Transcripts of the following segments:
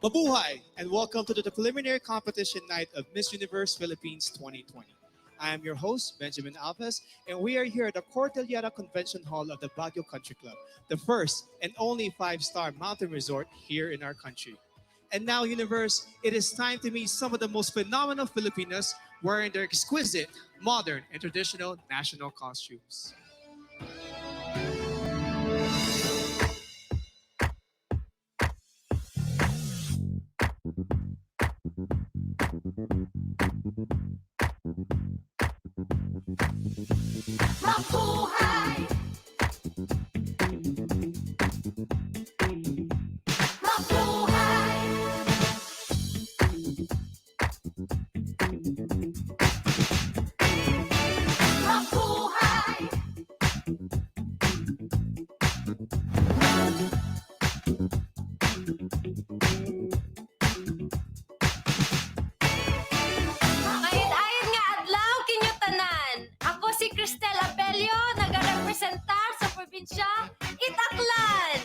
Mabuhay and welcome to the preliminary competition night of Miss Universe Philippines 2020. I am your host, Benjamin Alves, and we are here at the Cordillera Convention Hall of the Baguio Country Club, the first and only five-star mountain resort here in our country. And now, Universe, it is time to meet some of the most phenomenal Filipinos wearing their exquisite, modern, and traditional national costumes. Mabuhay! Mabuhay! Mabuhay! Ayun nga adlaw kinyo tanan. Ako si Cristel Abelio, nagarepresentar sa probinsya Itaklan.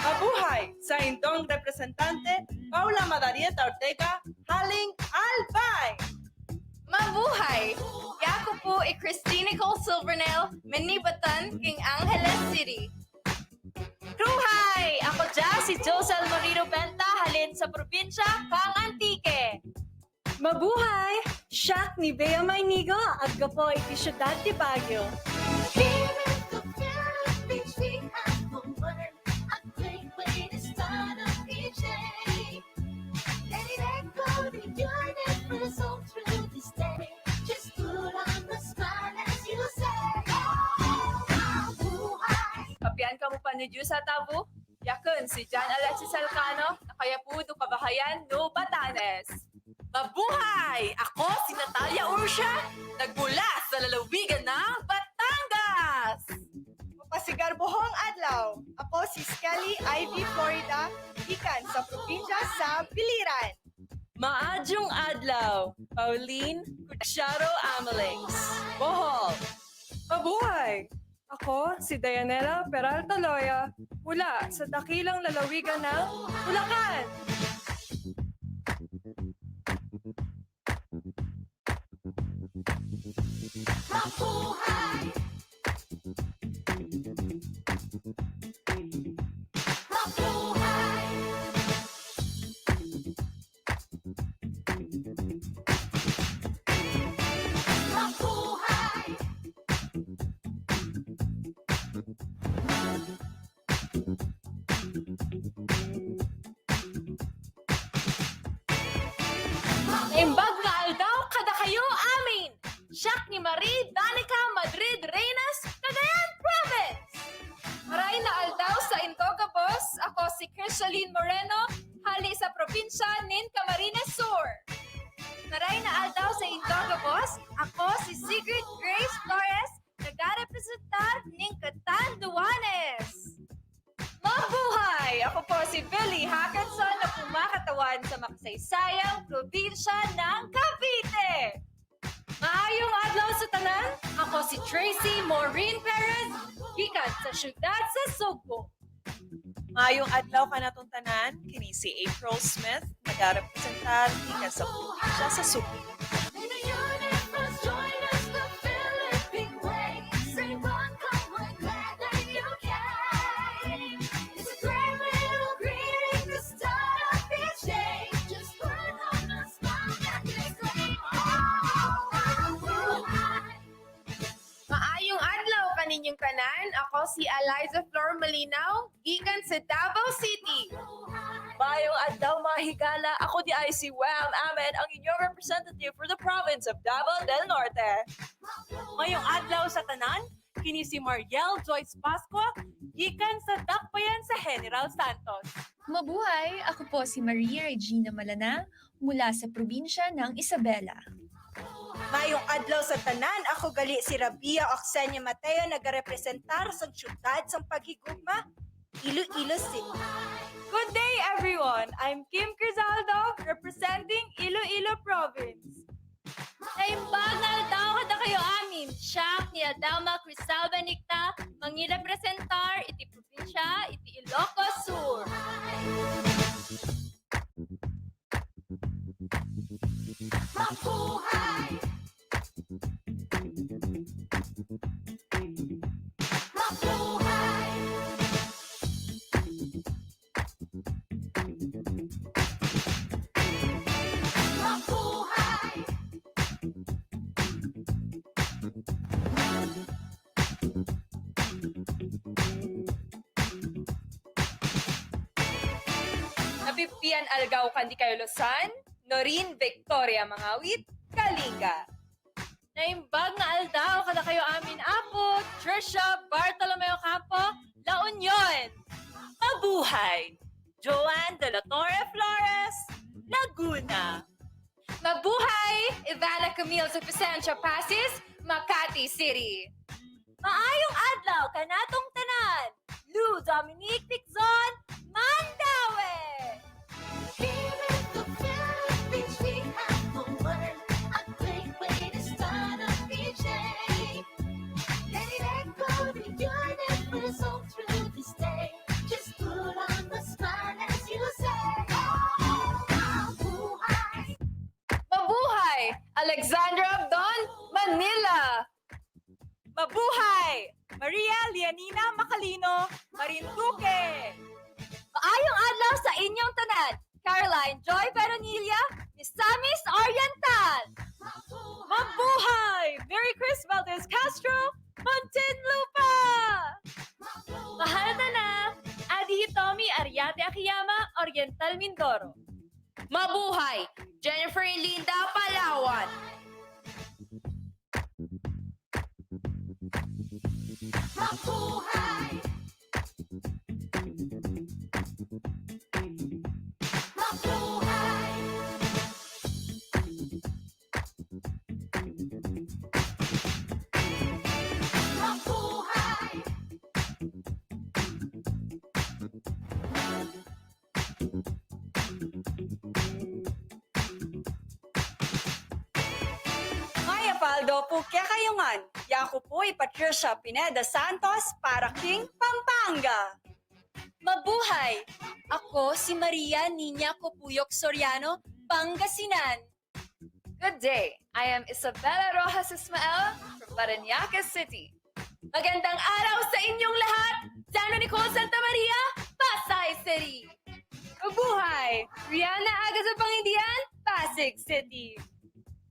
Mabuhay sa intong representante Paula Madarieta Ortega haling Albay. Mabuhay! Ako po ay Christine Nicole Silvernell, Manibatan, King Angeles City. Kruhay! Ako dyan si Josel Marino Benta, halin sa probinsya Kang Antique. Mabuhay! Siak ni Bea Maynigo at kapo iti syudad ti Baguio. Kapian ka mo pa ni Diyos sa tabo? Yakun si John Alexis Alcano, nakayapudo kabahayan no Batanes. Mabuhay! Ako si Natalia Ursha, nagmula sa lalawigan ng Batangas! Pasigar Bohong Adlaw. Ako si Skelly Ivy Florida, ikan sa probinsya sa Biliran. Maadjong adlaw, Pauline Sharo Amalings, Bohol. Mabuhay! Ako si Dayanela Peralta Loya, mula sa dakilang lalawigan ng Bulacan. Mabuhay! Mabuhay! Mabuhay! Imbag nga aldaw kada kayo amin! Siak ni Marie Danica Madrid Reynas, Cagayan Province! Maray na aldaw sa Intoga Boss, ako si Crisaline Moreno, hali sa probinsya nin Camarines Sur. Maray na aldaw sa Intoga Boss, ako si Sigrid Grace Flores, nagarepresentar ning Catanduanes. Mabuhay! Ako po si Billy Hakot na kumakatawan sa makasaysayang probinsya ng Cavite. Maayong adlaw sa tanan, ako si Tracy Maureen Perez, gikan sa syudad sa Sugbo. Mayong adlaw ka natong tanan, kini si April Smith, nagarepresentar ikan sa probinsya sa Subi. Maayong adlaw kaninyong tanan, ako si Eliza Flor Malinaw, gikan sa Davao City. Mayong adlaw mga higala, ako di ay si Wham Ahmed, ang inyong representative for the province of Davao del Norte. Mayong adlaw sa tanan, kini si Mariel Joyce Pascua, gikan sa Dakbayan sa General Santos. Mabuhay! Ako po si Maria Regina Malana mula sa probinsya ng Isabela. Mayong adlaw sa tanan, ako gali si Rabia Oxenia Mateo, nagarepresentar sa syudad sa paghigugma, Iloilo City. Good day everyone! I'm Kim Crizaldo, representing Iloilo Province. Naimbag na aldaw kada kayo amin, siya ni Adama Cristal Benicta, mangirepresentar iti probinsya iti Ilocos Sur. Pipian Algaw Kandi kayo Losan, Norin Victoria Mangawit, Kalinga. Naimbag nga aldaw kada kayo amin apo, Trisha Bartolomeo Campo, La Union. Mabuhay! Joanne de la Torre Flores, Laguna. Mabuhay! Ivana Camille sa Vicencio Pasis, Makati City. Maayong adlaw kanatong tanan. Lou Dominique Piczon, Mandawi. Here in the Philippines, we have the word, a great way to start a DJ. Let it echo to your neighbors all through this day. Just put on the smile as you say, oh, mabuhay. Mabuhay! Alexandra Abdon, Manila. Mabuhay! Maria Lianina Macalino, Marinduque. Maayong adlaw sa inyong tanan. Caroline Joy Veronilla, Misamis Oriental. Mabuhay! Mary Chris Valdez Castro, Muntinlupa. Mahal na Adi Hitomi Ariate Akiyama, Oriental Mindoro. Mabuhay! Jennifer Linda Palawan. Mabuhay. Mabuhay. Mabuhay. Maya Paldo po kaya kayungan. Yako po'y Patricia Pineda Santos para King Pampanga. Mabuhay! Ako si Maria Nina Copuyok Soriano, Pangasinan. Good day. I am Isabella Rojas Ismael from Parañaque City. Magandang araw sa inyong lahat! San Nicole Santa Maria, Pasay City. Mabuhay! Rihanna Aga sa Pangindian, Pasig City.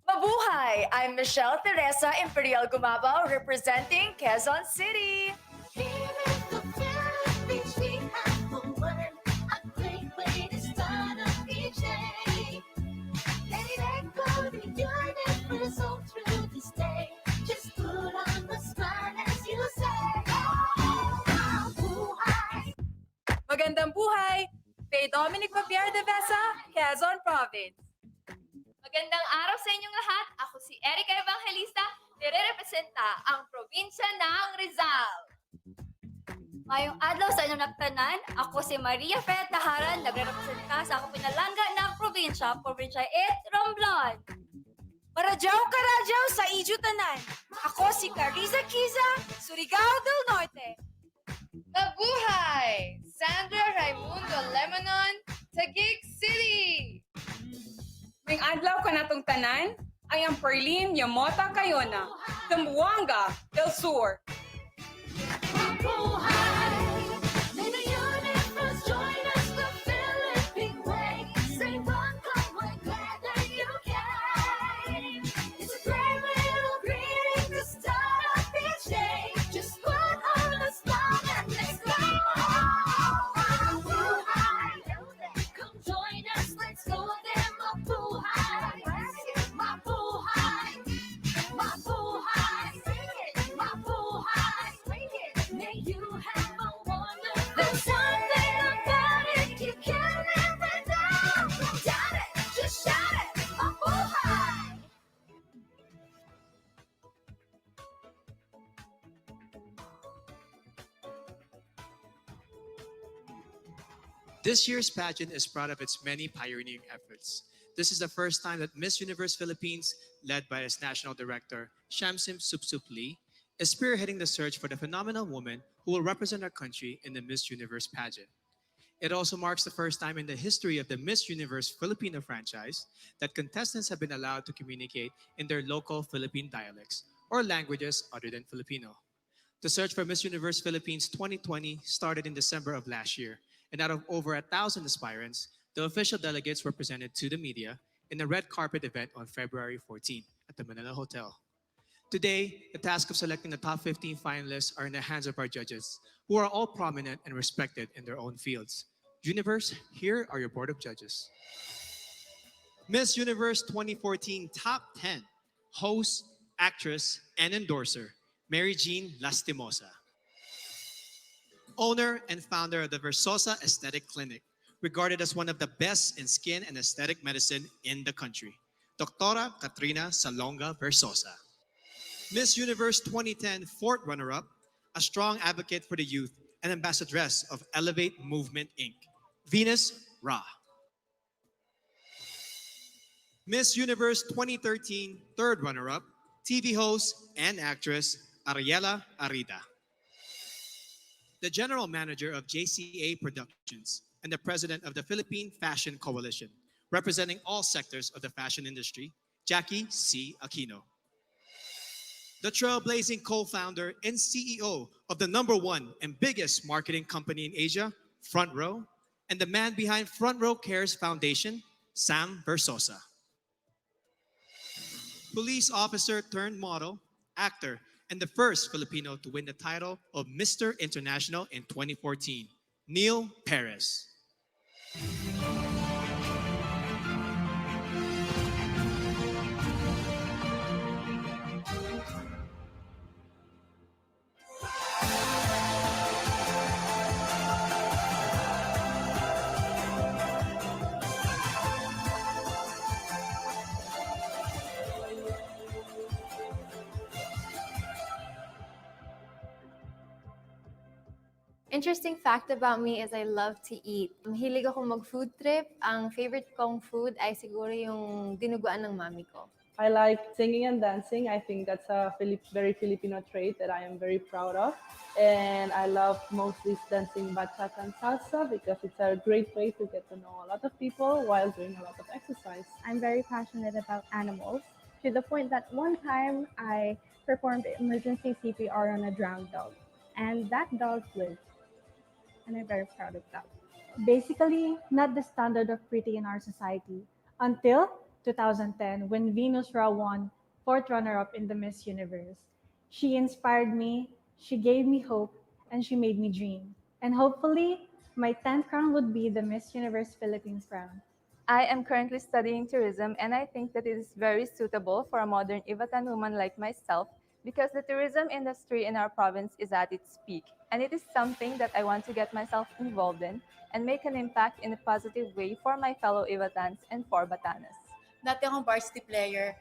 Mabuhay! I'm Michelle Teresa Imperial Gumabao representing Quezon City. Here in the Philippines, we have the word, a great way to start a DJ. Let it echo to your neighbors all through this day. Just put on the smile as you say, oh, mabuhay. Magandang buhay! Kay Dominic Papier de Vesa, Quezon Province. Magandang araw sa inyong lahat. Ako si Erica Evangelista, nire-representa ang probinsya ng Rizal. Mayong adlaw sa inyong nagtanan, ako si Maria Fred Taharan, nagre-representa sa akong pinalangga ng probinsya, Provincia 8, Romblon. Maradyaw karadyaw sa Ijo Tanan, ako si Carissa Kiza, Surigao del Norte. Mabuhay! Sandra Raimundo Lemonon, Taguig City. May adlaw ka natong tanan, ay ang Pauline Yamota Cayona, Zamboanga del Sur. Mabuhay. May the universe join us, the Philippine way. Say welcome, we're glad that you came. It's a great little greeting to start off each day. Just put on a smile and let's go. Mabuhay. Come join us, let's go there. Mabuhay. Mabuhay. Mabuhay. Mabuhay. May you have a wonderful There's something about it you can't live without. Don't doubt it, just shout it. Mabuhay. This year's pageant is proud of its many pioneering efforts. This is the first time that Miss Universe Philippines, led by its national director, Shamsim Supsup Lee, is spearheading the search for the phenomenal woman who will represent our country in the Miss Universe pageant. It also marks the first time in the history of the Miss Universe Filipino franchise that contestants have been allowed to communicate in their local Philippine dialects or languages other than Filipino. The search for Miss Universe Philippines 2020 started in December of last year, and out of over 1,000 aspirants, the official delegates were presented to the media in a red carpet event on February 14 at the Manila Hotel. Today, the task of selecting the top 15 finalists are in the hands of our judges, who are all prominent and respected in their own fields. Universe, here are your board of judges. Miss Universe 2014 Top 10 Host, Actress, and Endorser, Mary Jean Lastimosa. Owner and founder of the Versosa Aesthetic Clinic, regarded as one of the best in skin and aesthetic medicine in the country, Doctora Katrina Salonga Versosa. Miss Universe 2010 fourth runner-up, a strong advocate for the youth and ambassadress of Elevate Movement Inc., Venus Ra. Miss Universe 2013 third runner-up, TV host and actress Ariela Arida. The general manager of JCA Productions and the president of the Philippine Fashion Coalition, representing all sectors of the fashion industry, Jackie C. Aquino. The trailblazing co-founder and CEO of the number one and biggest marketing company in Asia, Front Row, and the man behind Front Row Cares Foundation, Sam Versosa. Police officer turned model, actor, and the first Filipino to win the title of Mr. International in 2014, Neil Perez. Interesting fact about me is I love to eat. Mahilig ako mag-food trip. Ang favorite kong food ay siguro yung dinuguan ng mami ko. I like singing and dancing. I think that's a very Filipino trait that I am very proud of. And I love mostly dancing bachata and salsa because it's a great way to get to know a lot of people while doing a lot of exercise. I'm very passionate about animals to the point that one time I performed emergency CPR on a drowned dog. And that dog lived. And I'm very proud of that. Basically, not the standard of pretty in our society until 2010 when Venus Ra won fourth runner-up in the Miss Universe. She inspired me, she gave me hope, and she made me dream. And hopefully, my 10th crown would be the Miss Universe Philippines crown. I am currently studying tourism, and I think that it is very suitable for a modern Ivatan woman like myself because the tourism industry in our province is at its peak, and it is something that I want to get myself involved in and make an impact in a positive way for my fellow Ivatans and for Batanes. Dati akong varsity player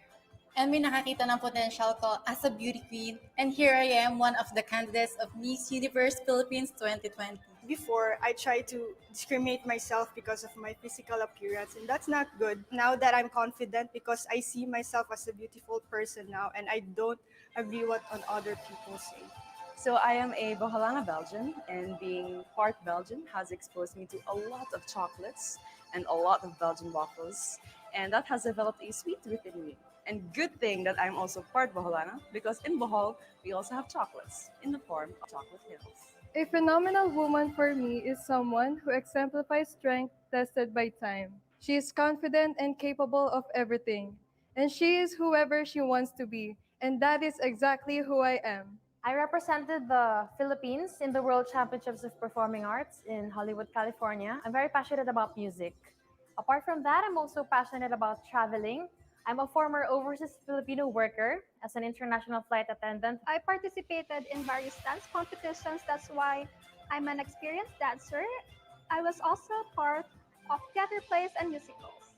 and may nakakita ng potential ko as a beauty queen, and here I am, one of the candidates of Miss Universe Philippines 2020. Before, I tried to discriminate myself because of my physical appearance, and that's not good. Now that I'm confident because I see myself as a beautiful person now, and I don't agree what on other people say. So I am a Boholana Belgian, and being part Belgian has exposed me to a lot of chocolates and a lot of Belgian waffles, and that has developed a sweet within me. And good thing that I'm also part Boholana because in Bohol, we also have chocolates in the form of chocolate hills. A phenomenal woman for me is someone who exemplifies strength tested by time. She is confident and capable of everything, and she is whoever she wants to be, and that is exactly who I am. I represented the Philippines in the World Championships of Performing Arts in Hollywood, California. I'm very passionate about music. Apart from that, I'm also passionate about traveling. I'm a former overseas Filipino worker as an international flight attendant. I participated in various dance competitions. That's why I'm an experienced dancer. I was also part of theater plays and musicals.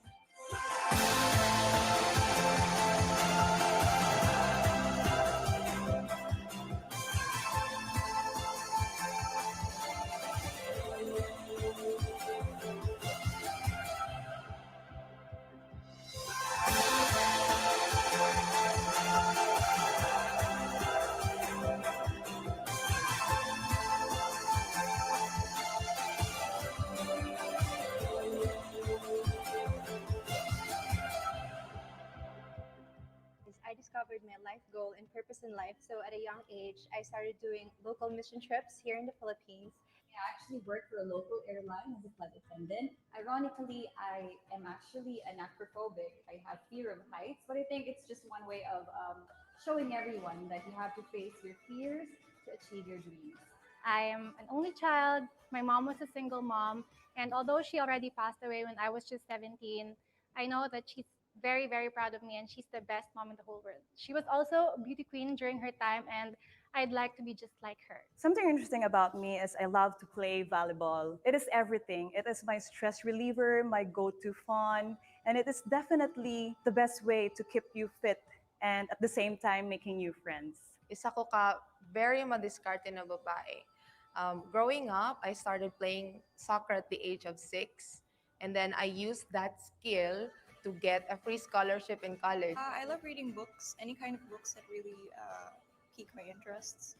I discovered my life goal and purpose in life. So at a young age, I started doing local mission trips here in the Philippines. I actually work for a local airline as a flight attendant. Ironically, I am actually an acrophobic. I have fear of heights, but I think it's just one way of showing everyone that you have to face your fears to achieve your dreams. I am an only child. My mom was a single mom. And although she already passed away when I was just 17, I know that she's very, very proud of me and she's the best mom in the whole world. She was also a beauty queen during her time, and I'd like to be just like her. Something interesting about me is I love to play volleyball. It is everything. It is my stress reliever, my go-to fun, and it is definitely the best way to keep you fit and at the same time making new friends. Isa ko very madiskarte na babae. Growing up, I started playing soccer at the age of 6, and then I used that skill to get a free scholarship in college. I love reading books, any kind of books that really pique my interests.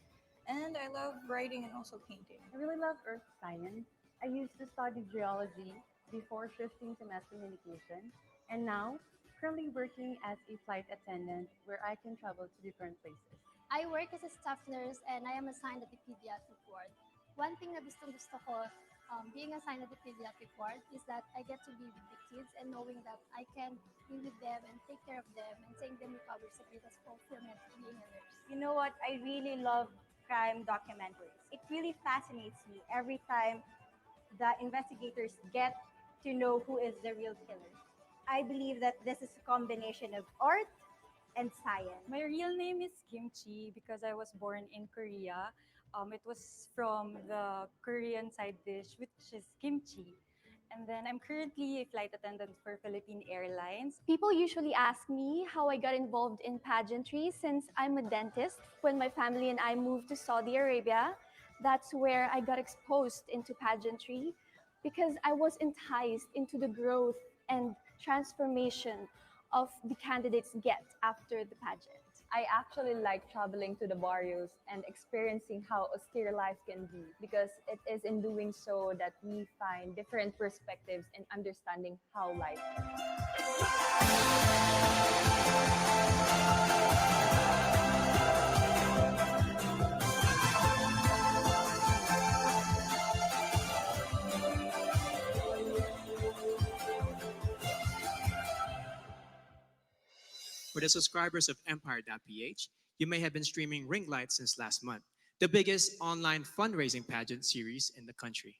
And I love writing and also painting. I really love earth science. I used to study geology before shifting to mass communication, and now currently working as a flight attendant where I can travel to different places. I work as a staff nurse and I am assigned at the pediatric ward. One thing na gustong-gusto ko being assigned at the pediatric ward is that I get to be with the kids and knowing that I can be with them and take care of them and seeing them recover is the greatest fulfillment of being a nurse. You know what? I really love crime documentaries. It really fascinates me every time the investigators get to know who is the real killer. I believe that this is a combination of art and science. My real name is Kimchi because I was born in Korea. It was from the Korean side dish, which is kimchi. And then I'm currently a flight attendant for Philippine Airlines. People usually ask me how I got involved in pageantry since I'm a dentist. When my family and I moved to Saudi Arabia, that's where I got exposed into pageantry because I was enticed into the growth and transformation of the candidates get after the pageant. I actually like traveling to the barrios and experiencing how austere life can be because it is in doing so that we find different perspectives and understanding how life For the subscribers of Empire.ph, you may have been streaming Ring Light since last month, the biggest online fundraising pageant series in the country.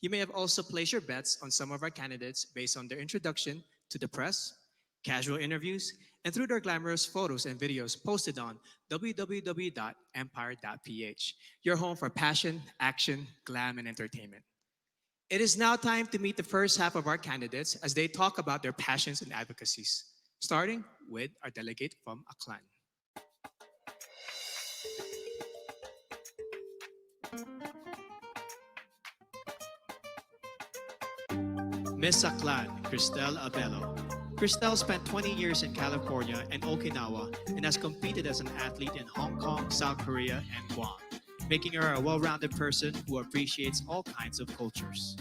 You may have also placed your bets on some of our candidates based on their introduction to the press, casual interviews, and through their glamorous photos and videos posted on www.empire.ph, your home for passion, action, glam, and entertainment. It is now time to meet the first half of our candidates as they talk about their passions and advocacies, starting with our delegate from Aklan. Miss Aklan, Cristel Abello. Cristel spent 20 years in California and Okinawa and has competed as an athlete in Hong Kong, South Korea, and Guam, making her a well-rounded person who appreciates all kinds of cultures.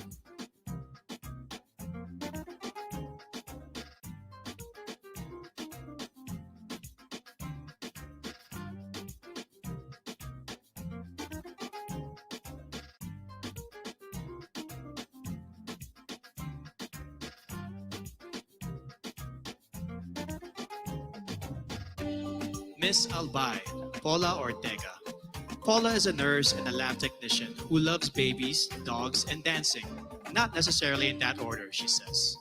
Miss Albay, Paula Ortega. Paula is a nurse and a lab technician who loves babies, dogs, and dancing. Not necessarily in that order, she says.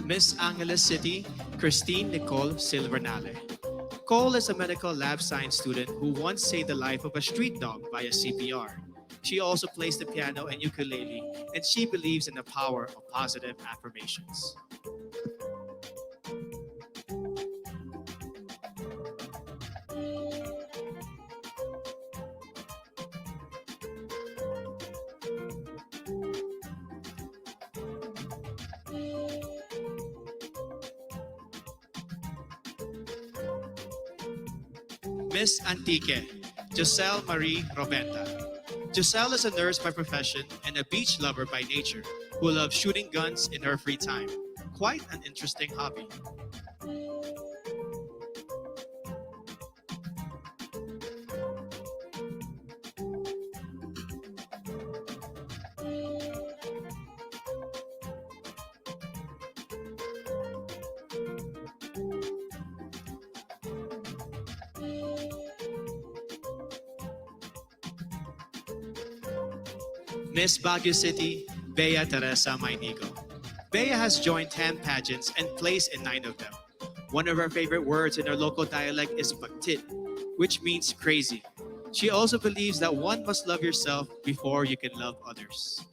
Miss Angeles City, Christine Nicole Silvernale. Cole is a medical lab science student who once saved the life of a street dog via CPR. She also plays the piano and ukulele, and she believes in the power of positive affirmations. Miss Antique, Giselle Marie Roventa. Giselle is a nurse by profession and a beach lover by nature who loves shooting guns in her free time. Quite an interesting hobby. Miss Baguio City, Bea Teresa Mainigo. Bea has joined 10 pageants and placed in 9 of them. One of her favorite words in her local dialect is pagtit, which means crazy. She also believes that one must love yourself before you can love others.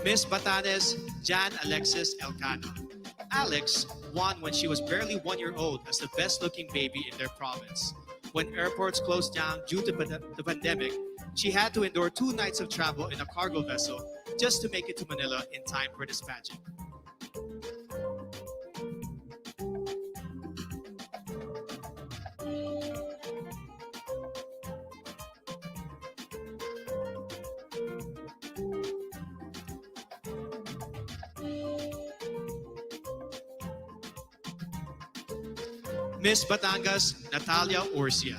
Miss Batanes, Jan Alexis Elcano. Alex won when she was barely 1 year old as the best looking baby in their province. When airports closed down due to the pandemic, she had to endure 2 nights of travel in a cargo vessel just to make it to Manila in time for this pageant. Miss Batangas, Natalia Urcia.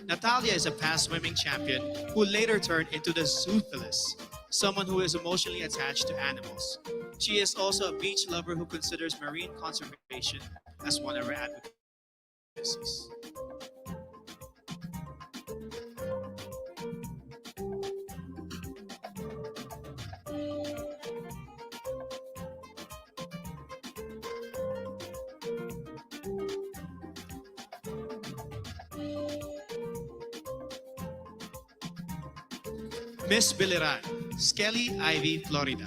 Natalia is a past swimming champion who later turned into the zoophilist, someone who is emotionally attached to animals. She is also a beach lover who considers marine conservation as one of her advocacies. Miss Biliran, Skelly Ivy, Florida.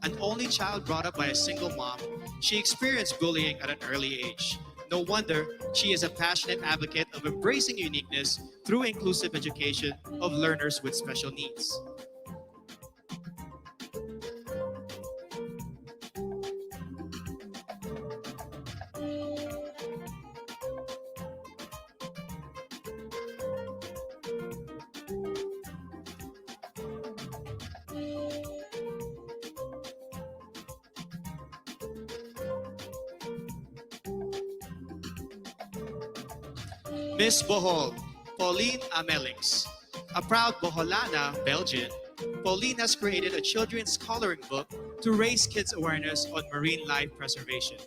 An only child brought up by a single mom, she experienced bullying at an early age. No wonder she is a passionate advocate of embracing uniqueness through inclusive education of learners with special needs. Miss Bohol, Pauline Amelix. A proud Boholana, Belgian, Pauline has created a children's coloring book to raise kids' awareness on marine life preservation.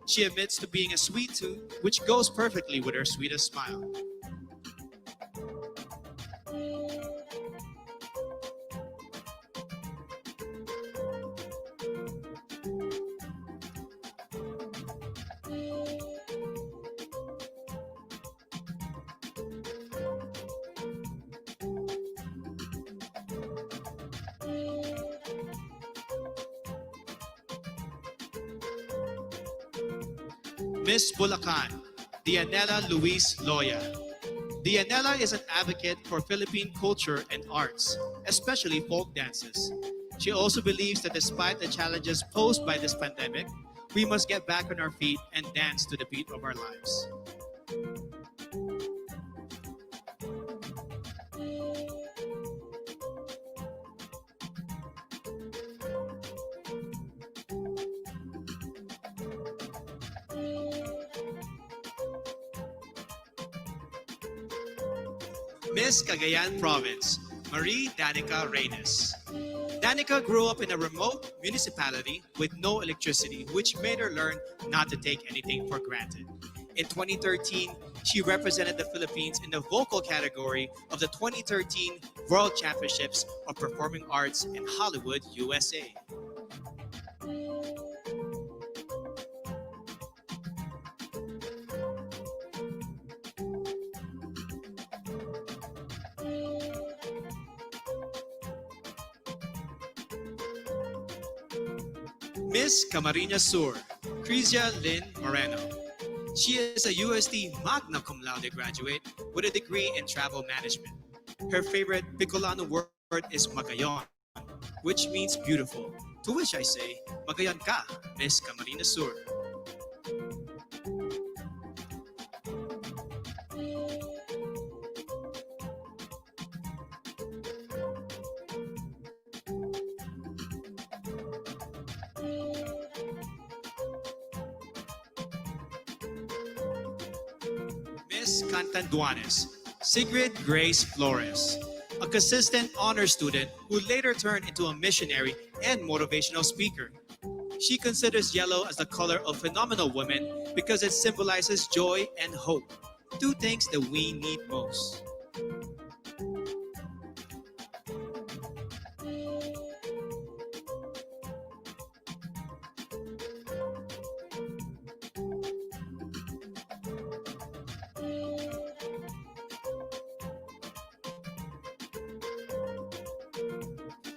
She admits to being a sweet tooth, which goes perfectly with her sweetest smile. Miss Bulacan, Dianela Luis Loya. Dianela is an advocate for Philippine culture and arts, especially folk dances. She also believes that despite the challenges posed by this pandemic, we must get back on our feet and dance to the beat of our lives. Miss Cagayan Province, Marie Danica Reynes. Danica grew up in a remote municipality with no electricity, which made her learn not to take anything for granted. In 2013, she represented the Philippines in the vocal category of the 2013 World Championships of Performing Arts in Hollywood, USA. Miss Camarines Sur, Crizia Lynn Moreno. She is a UST magna cum laude graduate with a degree in travel management. Her favorite Bicolano word is magayon, which means beautiful. To which I say, Magayon ka, Miss Camarines Sur. Miss Cantanduanes, Sigrid Grace Flores, a consistent honor student who later turned into a missionary and motivational speaker. She considers yellow as the color of phenomenal women because it symbolizes joy and hope, two things that we need most.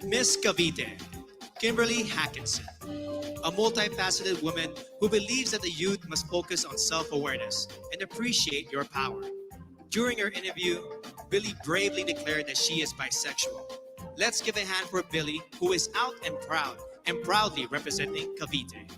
Miss Cavite, Kimberly Hackinson, a multifaceted woman who believes that the youth must focus on self-awareness and appreciate your power. During her interview, Billy bravely declared that she is bisexual. Let's give a hand for Billy, who is out and proudly representing Cavite.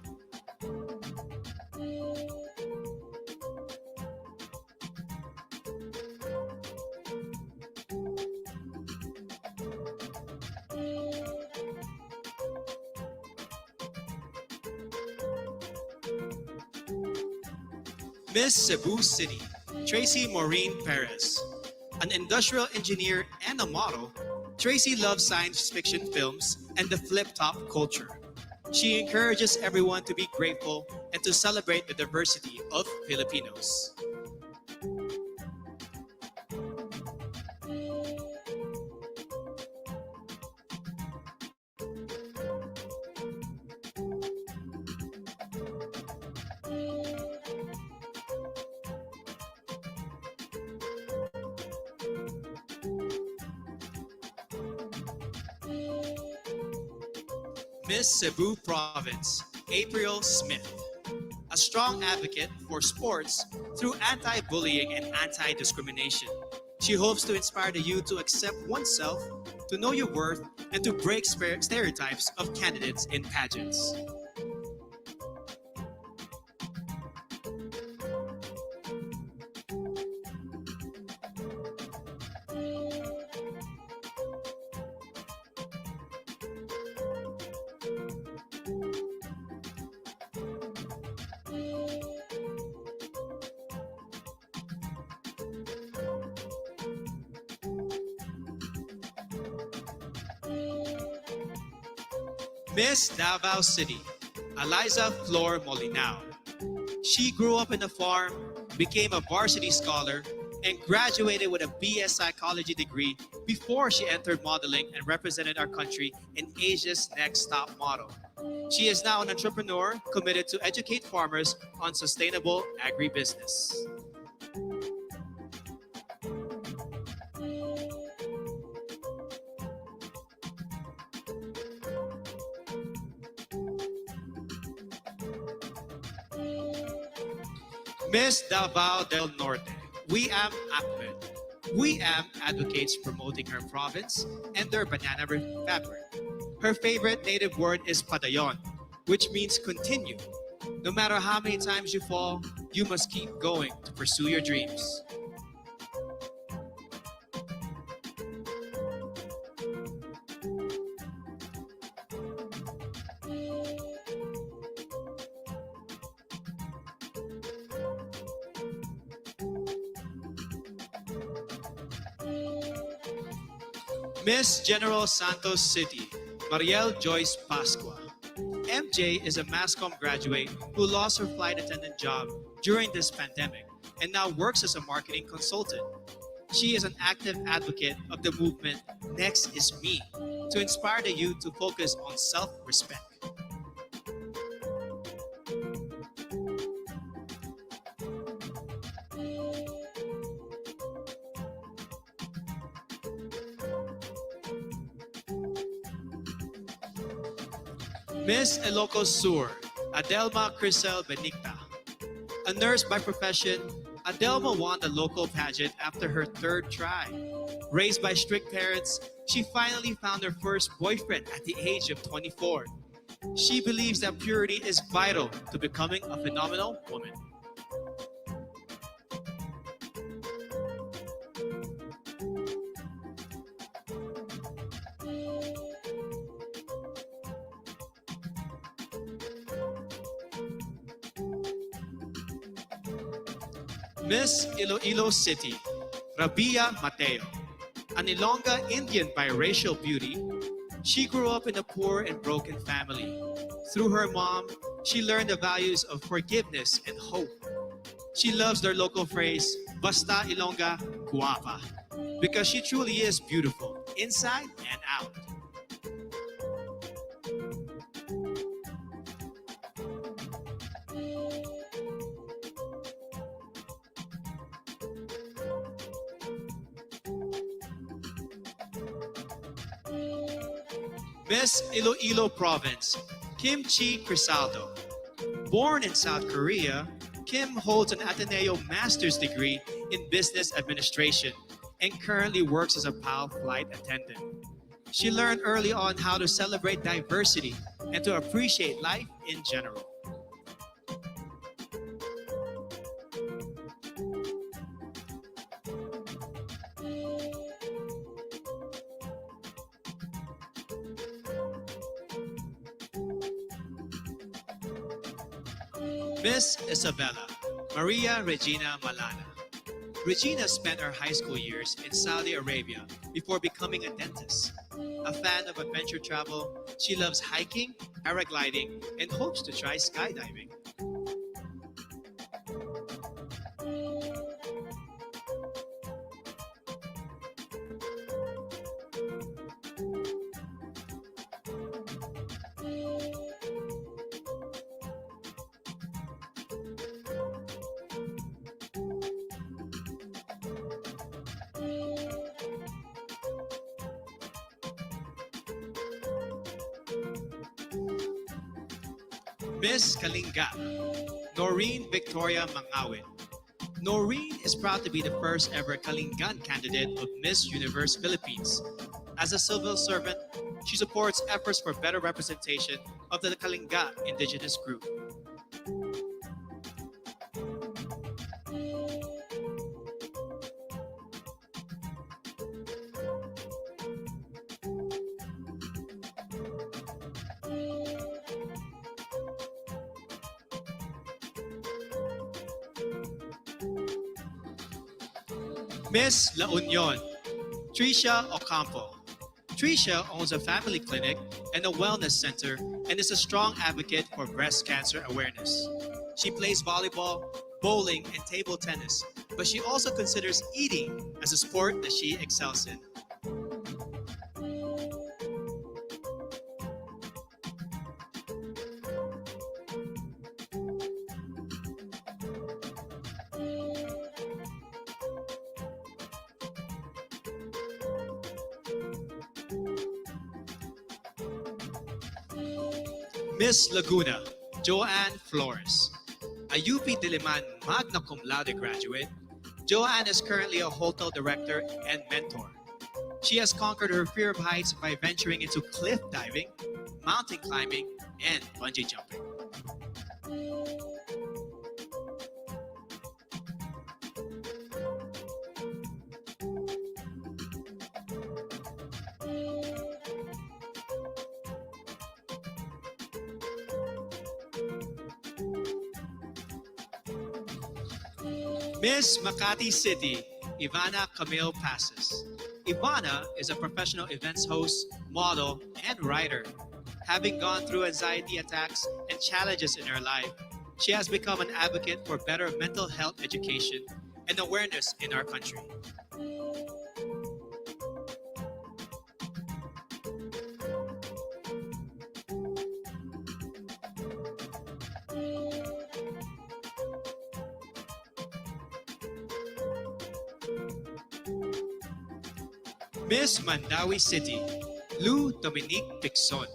Miss Cebu City, Tracy Maureen Perez. An industrial engineer and a model, Tracy loves science fiction films and the flip-top culture. She encourages everyone to be grateful and to celebrate the diversity of Filipinos. Miss Cebu Province, April Smith. A strong advocate for sports through anti-bullying and anti-discrimination. She hopes to inspire the youth to accept oneself, to know your worth, and to break stereotypes of candidates in pageants. Miss Davao City, Eliza Flor Molinao. She grew up in a farm, became a varsity scholar, and graduated with a BS Psychology degree before she entered modeling and represented our country in Asia's Next Top Model. She is now an entrepreneur committed to educate farmers on sustainable agribusiness. Miss Davao del Norte, Wiam Ahmed. Wiam advocates promoting her province and their banana fabric. Her favorite native word is padayon, which means continue. No matter how many times you fall, you must keep going to pursue your dreams. Miss General Santos City, Mariel Joyce Pascua. MJ is a MASCOM graduate who lost her flight attendant job during this pandemic and now works as a marketing consultant. She is an active advocate of the movement Next is Me to inspire the youth to focus on self-respect. Miss Ilocos Sur, Adelma Crisel Benicta. A nurse by profession, Adelma won the local pageant after her third try. Raised by strict parents, she finally found her first boyfriend at the age of 24. She believes that purity is vital to becoming a phenomenal woman. Miss Iloilo City, Rabia Mateo, an Ilongga Indian biracial beauty. She grew up in a poor and broken family. Through her mom, she learned the values of forgiveness and hope. She loves their local phrase, Basta Ilongga Guapa, because she truly is beautiful, inside and out. Miss Iloilo Province, Kim Chi Crisaldo. Born in South Korea, Kim holds an Ateneo master's degree in business administration and currently works as a PAL flight attendant. She learned early on how to celebrate diversity and to appreciate life in general. Miss Isabella, Maria Regina Malana. Regina spent her high school years in Saudi Arabia before becoming a dentist. A fan of adventure travel, she loves hiking, paragliding, and hopes to try skydiving. Miss Kalinga, Noreen Victoria Mangawit. Noreen is proud to be the first ever Kalingan candidate of Miss Universe Philippines. As a civil servant, she supports efforts for better representation of the Kalinga indigenous group. Miss La Union, Tricia Ocampo. Tricia owns a family clinic and a wellness center and is a strong advocate for breast cancer awareness. She plays volleyball, bowling, and table tennis, but she also considers eating as a sport that she excels in. Miss Laguna, Joanne Flores. A UP Diliman magna cum laude graduate, Joanne is currently a hotel director and mentor. She has conquered her fear of heights by venturing into cliff diving, mountain climbing, and bungee jumping. Miss Makati City, Ivana Camille Passes. Ivana is a professional events host, model, and writer. Having gone through anxiety attacks and challenges in her life, she has become an advocate for better mental health education and awareness in our country. Miss Mandawi City, Lou Dominique Pixon.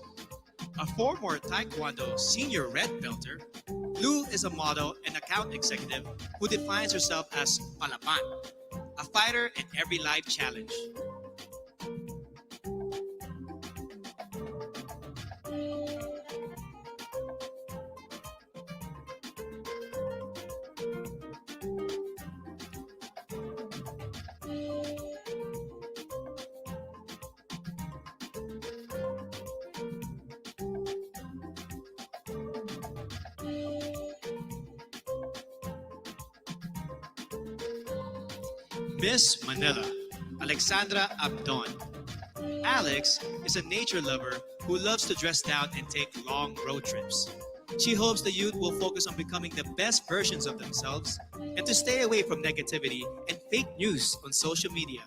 A former Taekwondo senior red belter, Lou is a model and account executive who defines herself as Palapan, a fighter in every life challenge. Miss Manila, Alexandra Abdon. Alex is a nature lover who loves to dress down and take long road trips. She hopes the youth will focus on becoming the best versions of themselves and to stay away from negativity and fake news on social media.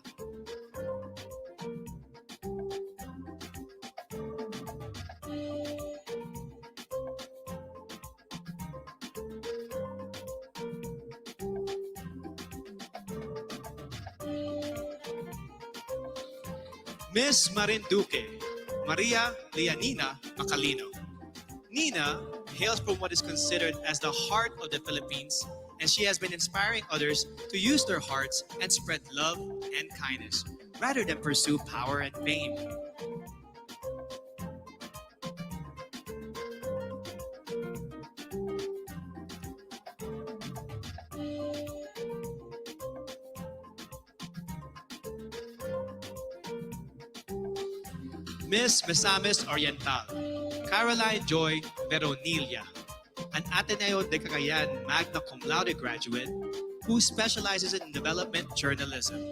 Miss Marinduque, Maria Leonina Macalino. Nina hails from what is considered as the heart of the Philippines, and she has been inspiring others to use their hearts and spread love and kindness rather than pursue power and fame. Miss Misamis Oriental, Caroline Joy Veronilla, an Ateneo de Cagayan magna cum laude graduate who specializes in development journalism.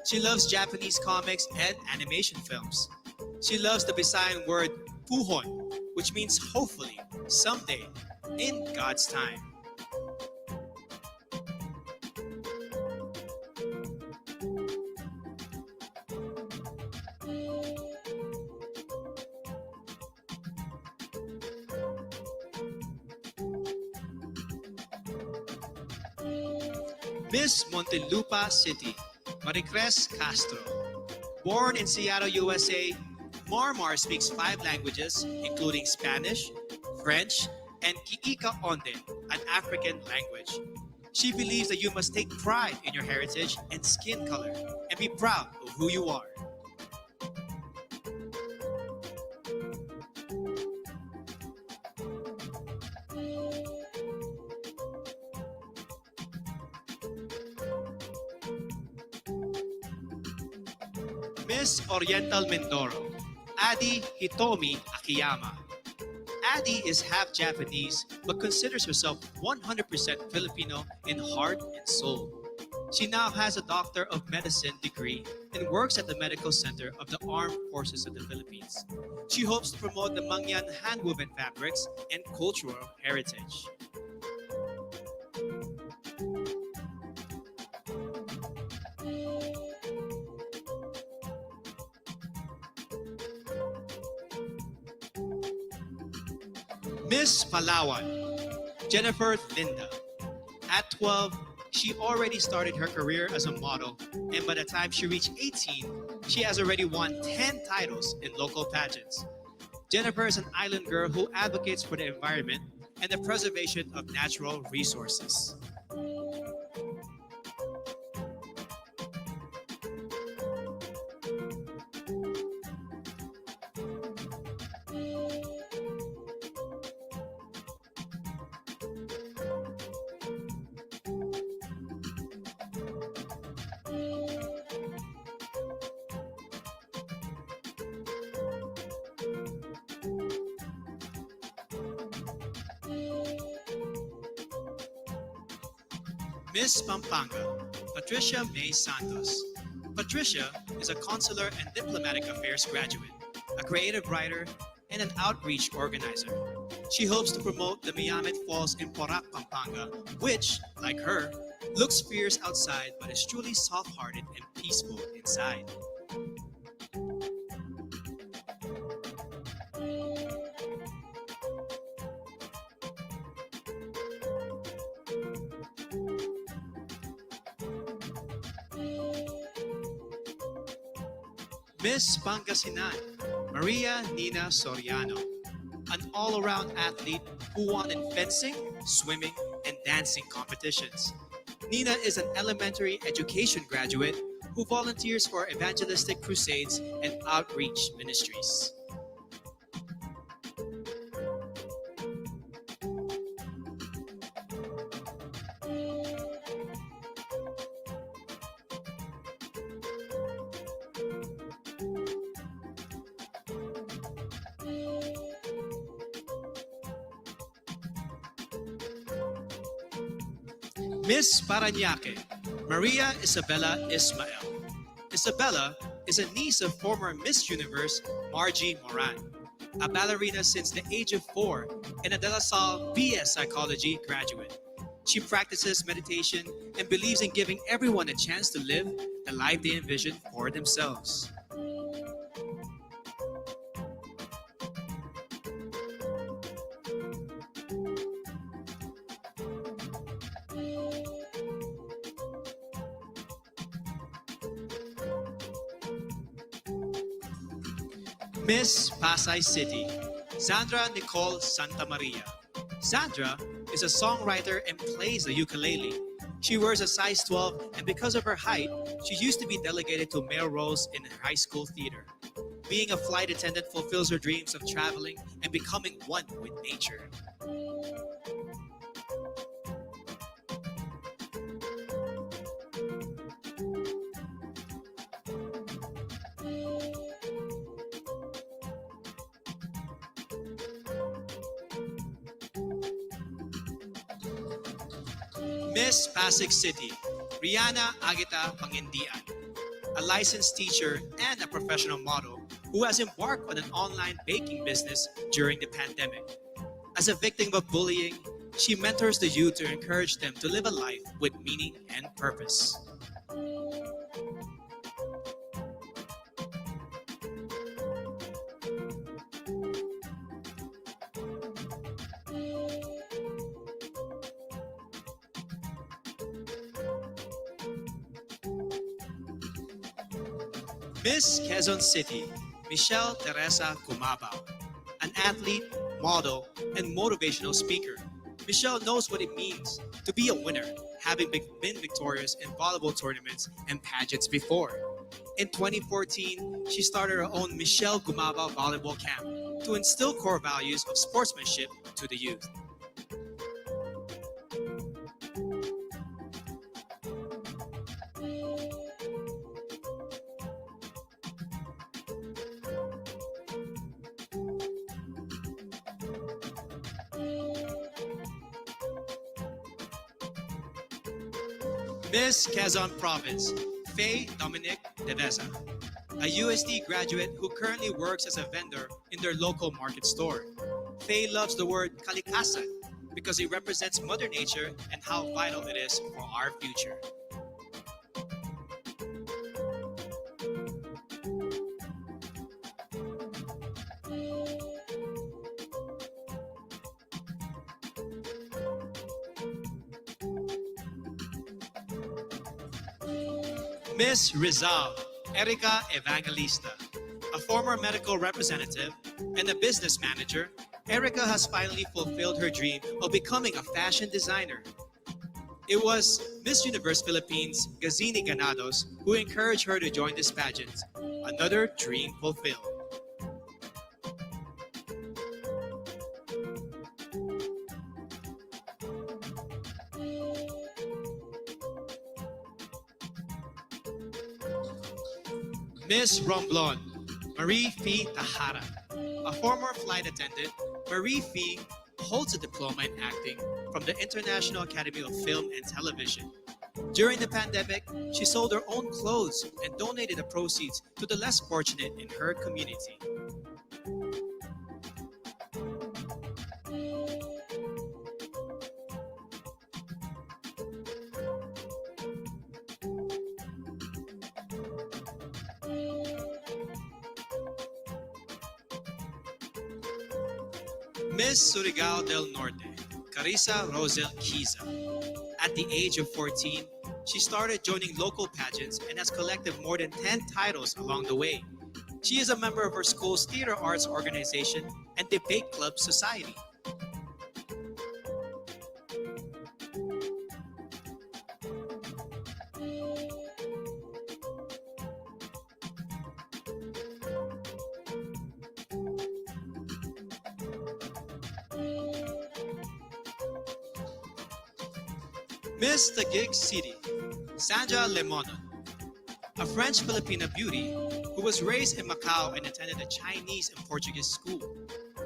She loves Japanese comics and animation films. She loves the Visayan word puhon, which means hopefully, someday, in God's time. Miss Montelupa City, Maricres Castro. Born in Seattle, USA, Marmar speaks 5 languages, including Spanish, French, and Kiika Onde, an African language. She believes that you must take pride in your heritage and skin color and be proud of who you are. Miss Oriental Mindoro, Adi Hitomi Akiyama. Adi is half Japanese but considers herself 100% Filipino in heart and soul. She now has a Doctor of Medicine degree and works at the Medical Center of the Armed Forces of the Philippines. She hopes to promote the Mangyan handwoven fabrics and cultural heritage. Miss Palawan, Jennifer Linda. At 12, she already started her career as a model, and by the time she reached 18, she has already won 10 titles in local pageants. Jennifer is an island girl who advocates for the environment and the preservation of natural resources. Miss Pampanga, Patricia May Santos. Patricia is a consular and diplomatic affairs graduate, a creative writer, and an outreach organizer. She hopes to promote the Miyamet Falls in Porac, Pampanga, which, like her, looks fierce outside but is truly soft-hearted and peaceful inside. Miss Pangasinan, Maria Nina Soriano, an all-around athlete who won in fencing, swimming, and dancing competitions. Nina is an elementary education graduate who volunteers for evangelistic crusades and outreach ministries. Miss Parañaque, Maria Isabella Ismael. Isabella is a niece of former Miss Universe Margie Moran, a ballerina since the age of 4 and a De La Salle BS Psychology graduate. She practices meditation and believes in giving everyone a chance to live the life they envision for themselves. Miss Pasay City, Sandra Nicole Santa Maria. Sandra is a songwriter and plays the ukulele. She wears a size 12, and because of her height, she used to be delegated to male roles in high school theater. Being a flight attendant fulfills her dreams of traveling and becoming one with nature. Miss Pasig City, Rihanna Agita Pangindian, a licensed teacher and a professional model who has embarked on an online baking business during the pandemic. As a victim of bullying, she mentors the youth to encourage them to live a life with meaning and purpose. Miss Quezon City, Michelle Teresa Kumabao, an athlete, model, and motivational speaker. Michelle knows what it means to be a winner, having been victorious in volleyball tournaments and pageants before. In 2014, she started her own Michelle Gumabao Volleyball Camp to instill core values of sportsmanship to the youth. Miss Quezon Province, Faye Dominic Deveza, a USD graduate who currently works as a vendor in their local market store. Faye loves the word kalikasan because it represents Mother Nature and how vital it is for our future. Miss Rizal, Erica Evangelista, a former medical representative and a business manager, Erica has finally fulfilled her dream of becoming a fashion designer. It was Miss Universe Philippines Gazini Ganados who encouraged her to join this pageant, another dream fulfilled. Miss Romblon, Marie Fee Tahara. A former flight attendant, Marie Fee holds a diploma in acting from the International Academy of Film and Television. During the pandemic, she sold her own clothes and donated the proceeds to the less fortunate in her community. Miss Surigao del Norte, Carissa Rosel Kiza. At the age of 14, she started joining local pageants and has collected more than 10 titles along the way. She is a member of her school's theater arts organization and debate club society. Miss Taguig City, Sandra Lemonon, a French-Filipina beauty who was raised in Macau and attended a Chinese and Portuguese school.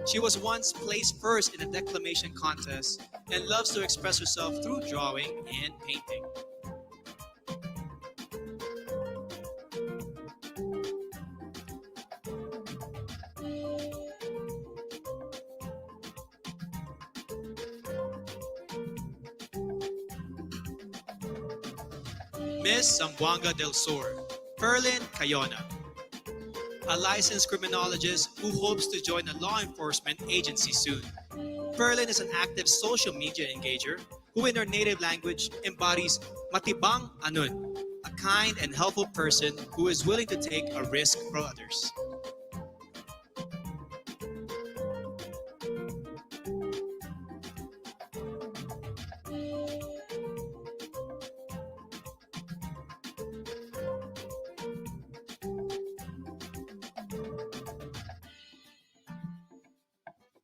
She was once placed first in a declamation contest and loves to express herself through drawing and painting. Miss Zamboanga del Sur, Perlin Cayona, a licensed criminologist who hopes to join a law enforcement agency soon. Perlin is an active social media engager who, in her native language, embodies matibang anun, a kind and helpful person who is willing to take a risk for others.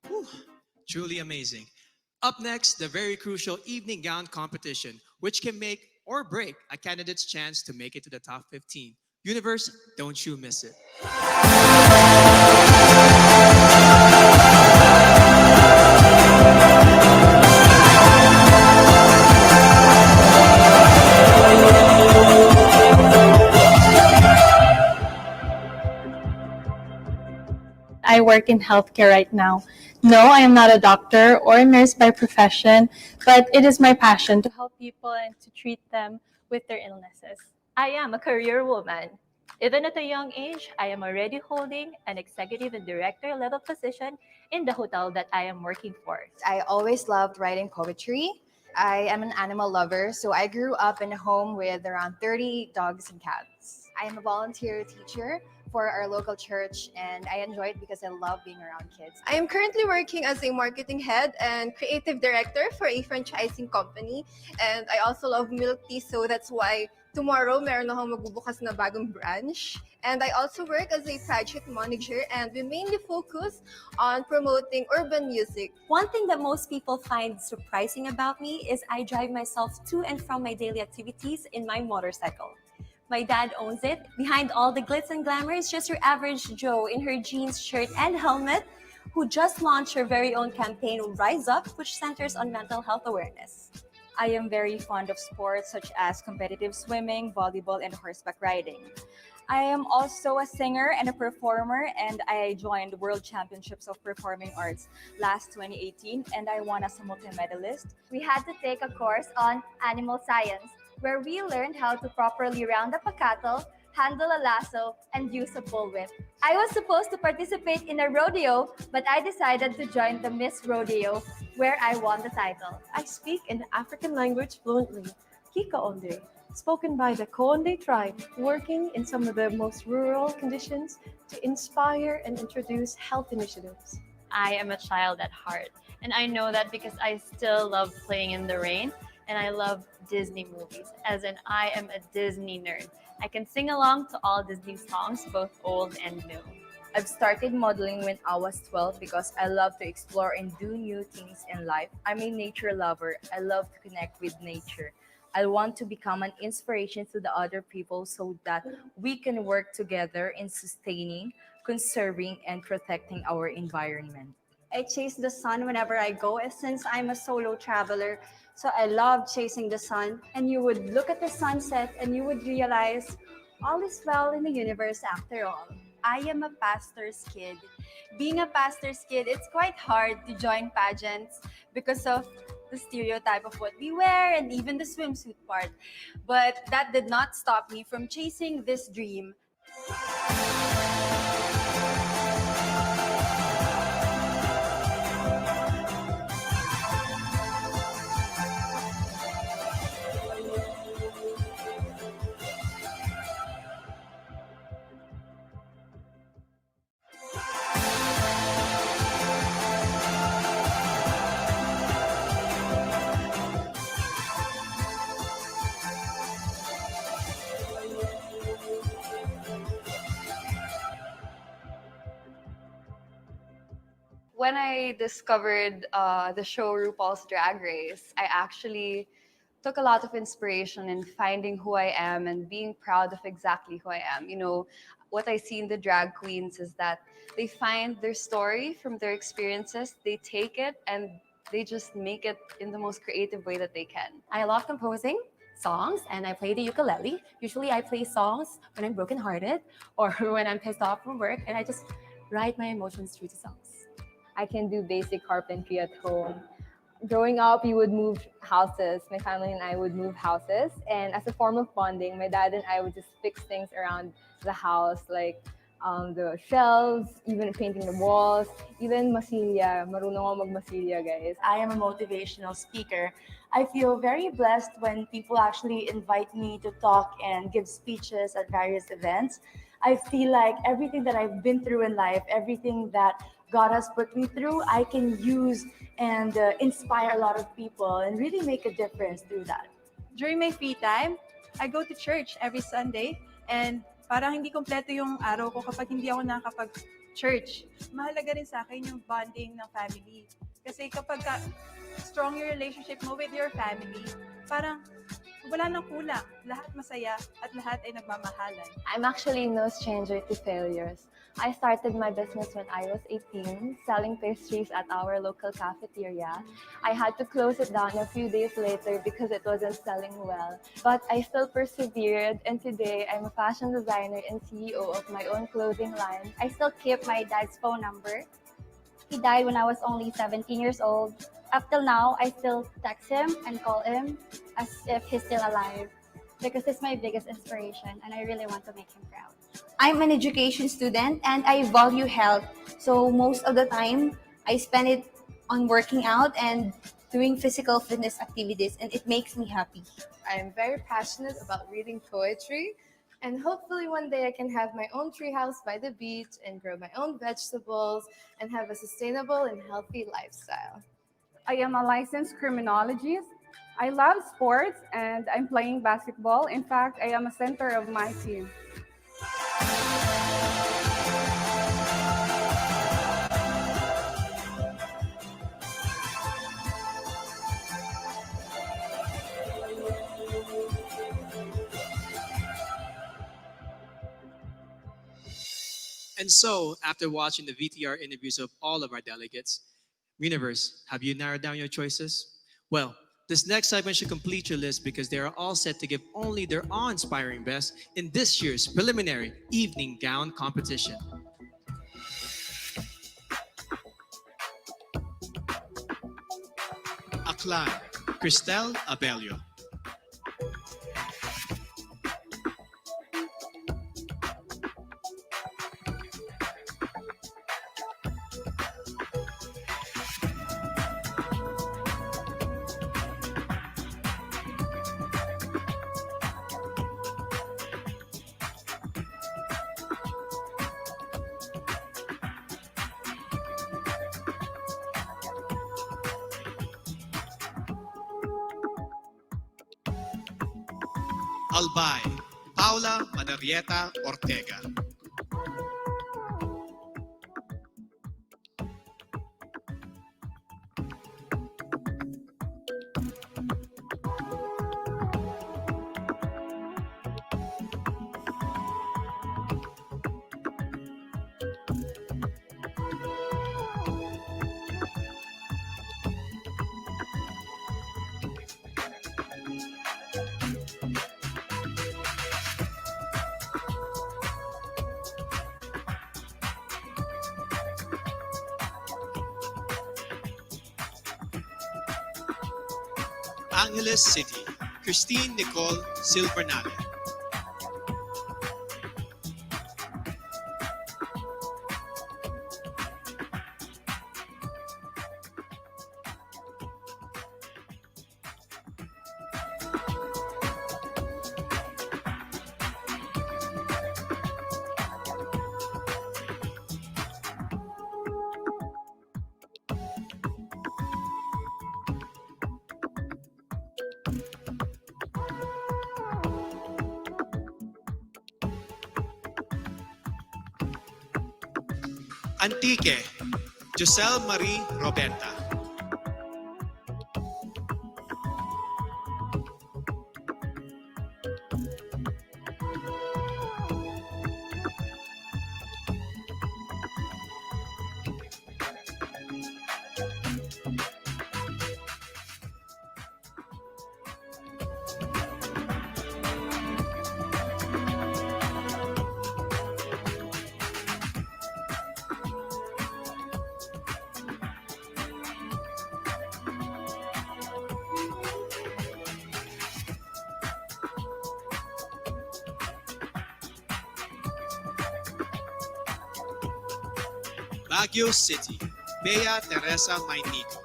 Whew, truly amazing. Up next, the very crucial evening gown competition, which can make or break a candidate's chance to make it to the top 15. Universe, don't you miss it. I work in healthcare right now. No, I am not a doctor or a nurse by profession, but it is my passion to help people and to treat them with their illnesses. I am a career woman. Even at a young age, I am already holding an executive and director level position in the hotel that I am working for. I always loved writing poetry. I am an animal lover, so I grew up in a home with around 30 dogs and cats. I am a volunteer teacher for our local church, and I enjoy it because I love being around kids. I am currently working as a marketing head and creative director for a franchising company. And I also love milk tea, so that's why tomorrow meron akong magbubukas na bagong branch. And I also work as a project manager, and we mainly focus on promoting urban music. One thing that most people find surprising about me is I drive myself to and from my daily activities in my motorcycle. My dad owns it. Behind all the glitz and glamour is just your average Joe in her jeans, shirt, and helmet, who just launched her very own campaign, Rise Up, which centers on mental health awareness. I am very fond of sports such as competitive swimming, volleyball, and horseback riding. I am also a singer and a performer, and I joined the World Championships of Performing Arts last 2018, and I won as a multi-medalist. We had to take a course on animal science, where we learned how to properly round up a cattle, handle a lasso, and use a bullwhip. I was supposed to participate in a rodeo, but I decided to join the Miss Rodeo, where I won the title. I speak an African language fluently, Kikaonde, spoken by the Konde tribe, working in some of the most rural conditions to inspire and introduce health initiatives. I am a child at heart, and I know that because I still love playing in the rain, and I love Disney movies, as in I am a Disney nerd. I can sing along to all Disney songs, both old and new. I've started modeling when I was 12 because I love to explore and do new things in life. I'm a nature lover. I love to connect with nature. I want to become an inspiration to the other people so that we can work together in sustaining, conserving, and protecting our environment. I chase the sun whenever I go, since I'm a solo traveler. So I love chasing the sun. And you would look at the sunset and you would realize all is well in the universe after all. I am a pastor's kid. Being a pastor's kid, it's quite hard to join pageants because of the stereotype of what we wear and even the swimsuit part. But that did not stop me from chasing this dream. When I discovered the show RuPaul's Drag Race, I actually took a lot of inspiration in finding who I am and being proud of exactly who I am. You know, what I see in the drag queens is that they find their story from their experiences, they take it, and they just make it in the most creative way that they can. I love composing songs and I play the ukulele. Usually I play songs when I'm brokenhearted or when I'm pissed off from work, and I just write my emotions through the songs. I can do basic carpentry at home. growing up, we would move houses. My family and I would move houses. And as a form of bonding, my dad and I would just fix things around the house, like the shelves, even painting the walls, even masilya. Marunong ako magmasilya, guys. I am a motivational speaker. I feel very blessed when people actually invite me to talk and give speeches at various events. I feel like everything that I've been through in life, everything that God has put me through, I can use and inspire a lot of people and really make a difference through that. During my free time, I go to church every Sunday, and parang hindi kompleto yung araw ko kapag hindi ako nakakapag-church. Mahalaga rin sa akin yung bonding ng family. Kasi kapag strong yung relationship mo with your family, parang wala nang kulang. Lahat masaya at lahat ay nagmamahalan. I'm actually no stranger to failures. I started my business when I was 18, selling pastries at our local cafeteria. I had to close it down a few days later because it wasn't selling well. But I still persevered, and today I'm a fashion designer and CEO of my own clothing line. I still keep my dad's phone number. He died when I was only 17 years old. Up till now, I still text him and call him as if he's still alive because he's my biggest inspiration and I really want to make him proud. I'm an education student and I value health. So most of the time, I spend it on working out and doing physical fitness activities, and it makes me happy. I'm very passionate about reading poetry, and hopefully one day I can have my own treehouse by the beach and grow my own vegetables and have a sustainable and healthy lifestyle. I am a licensed criminologist. I love sports and I'm playing basketball. In fact, I am a center of my team. And so, after watching the VTR interviews of all of our delegates, Universe, have you narrowed down your choices? Well, this next segment should complete your list because they are all set to give only their awe-inspiring best in this year's preliminary evening gown competition. Aklan, Cristel Abelio. Albay, Paula Manarieta Ortega. Angeles City, Christine Nicole Silvernale. Antique, Giselle Marie Roberta. Baguio City, Bea Teresa Mainico.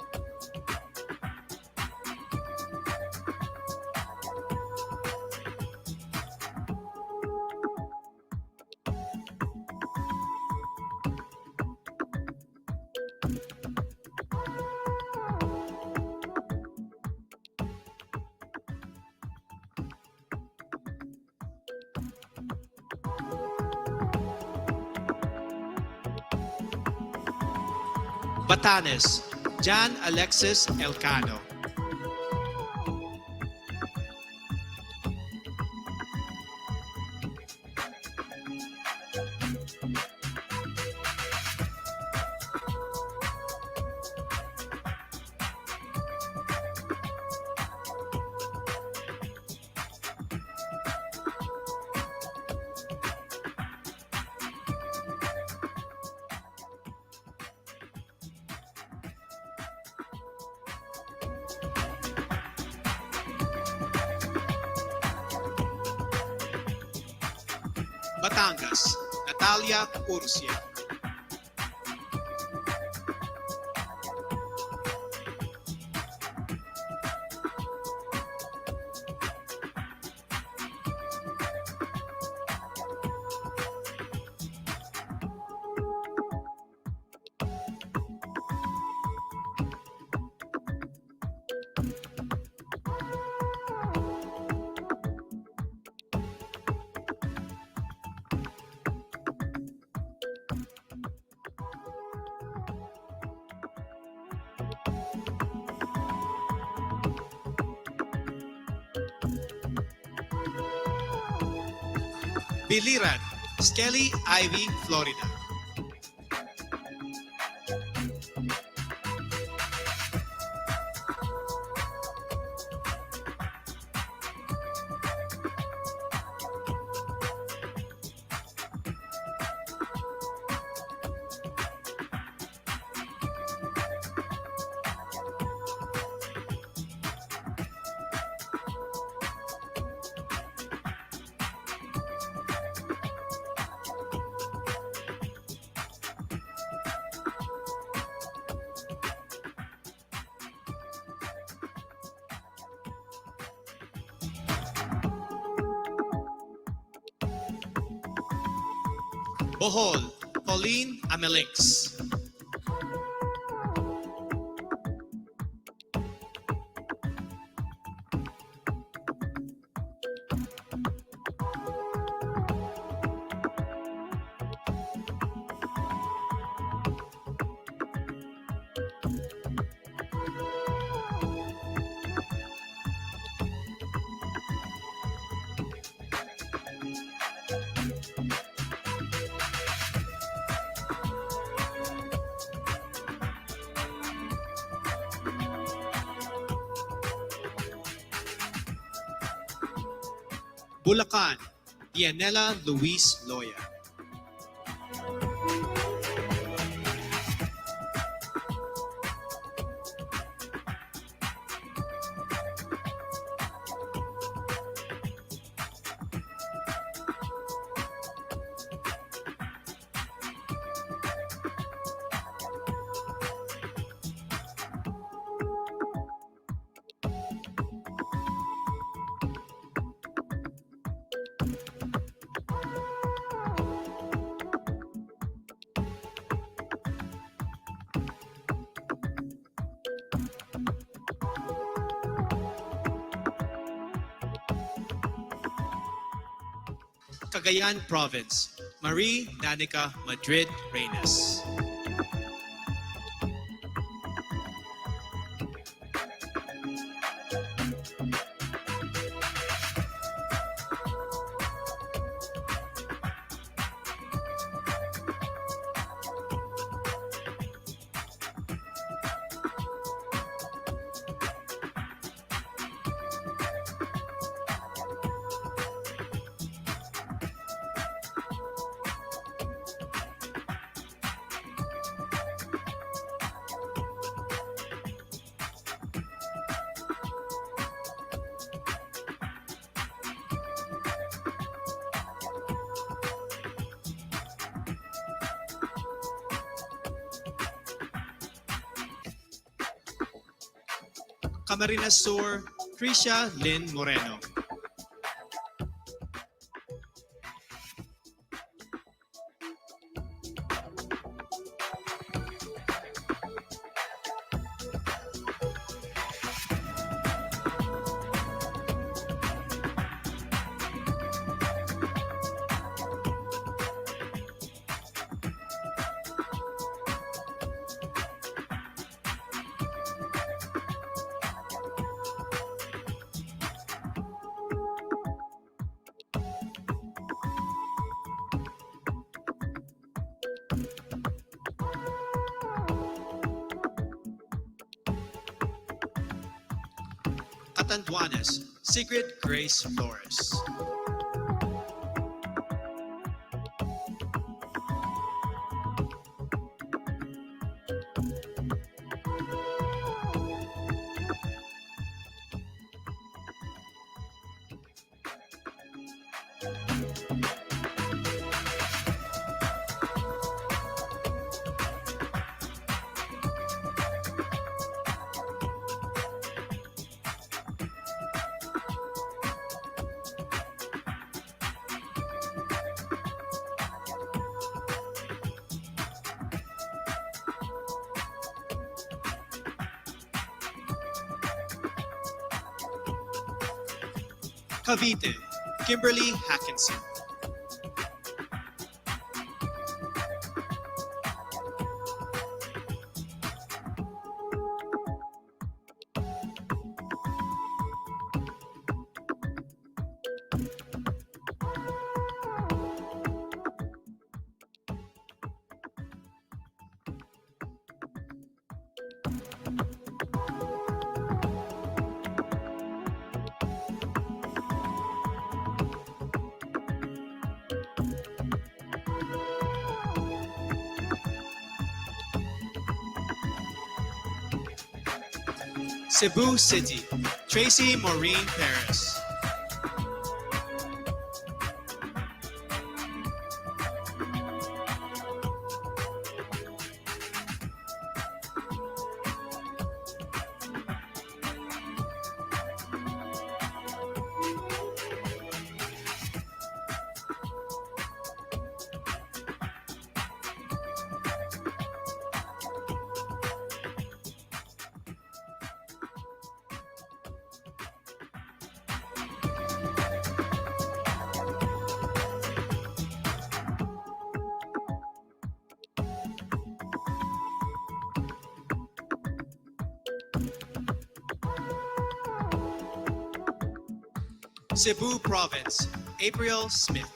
Batanes, Jan Alexis Elcano. Batangas, Natalia Urcia. Biliran, Skelly Ivy, Florida. Bohol, Pauline Amelinks. Bulacan, Dianela Luis Loya. Cagayan Province, Marie Danica Madrid Reyes. Camarines Sur, Tricia Lynn Moreno. Catanduanes, Sigrid Grace Flores. Cavite, Kimberly Hackinson. Cebu City, Tracy Maureen Paris. Cebu Province, April Smith.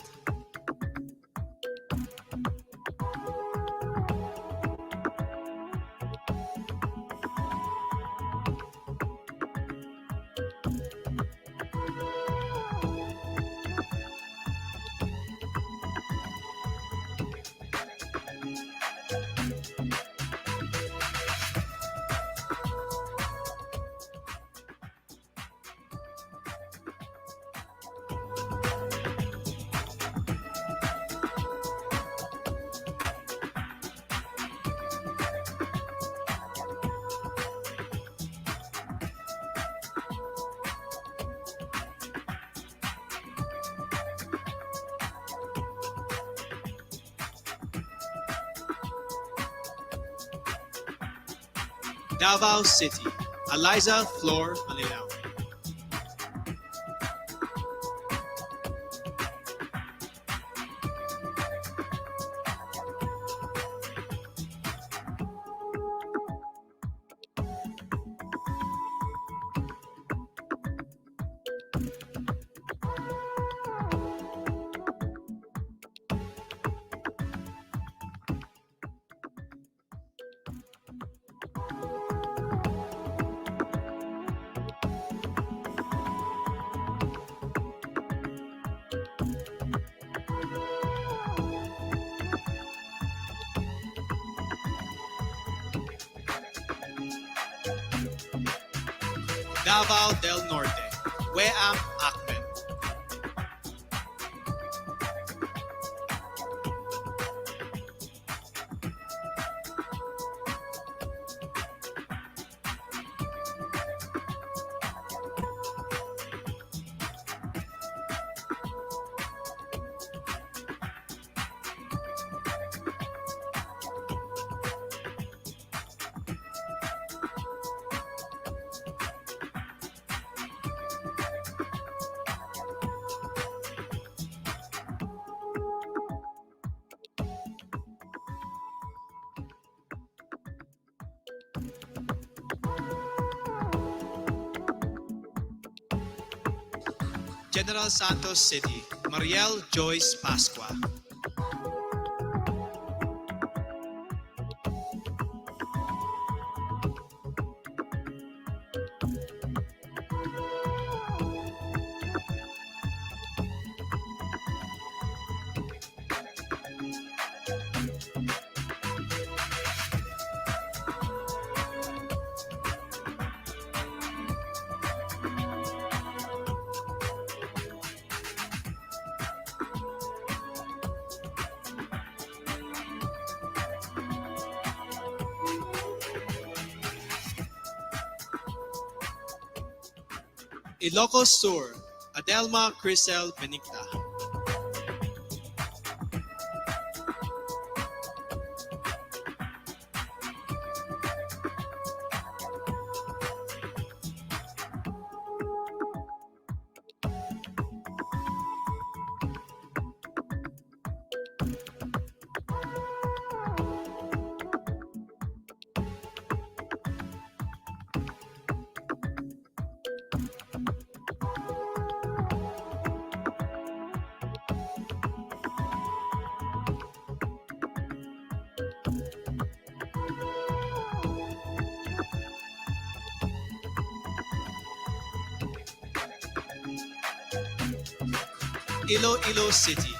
Davao City, Eliza Flor Malilao. Davao del Norte, Weam Akmen. General Santos City, Mariel Joyce Pasqua. Ilocos Sur, Adelma Crisel Benicta. Iloilo City,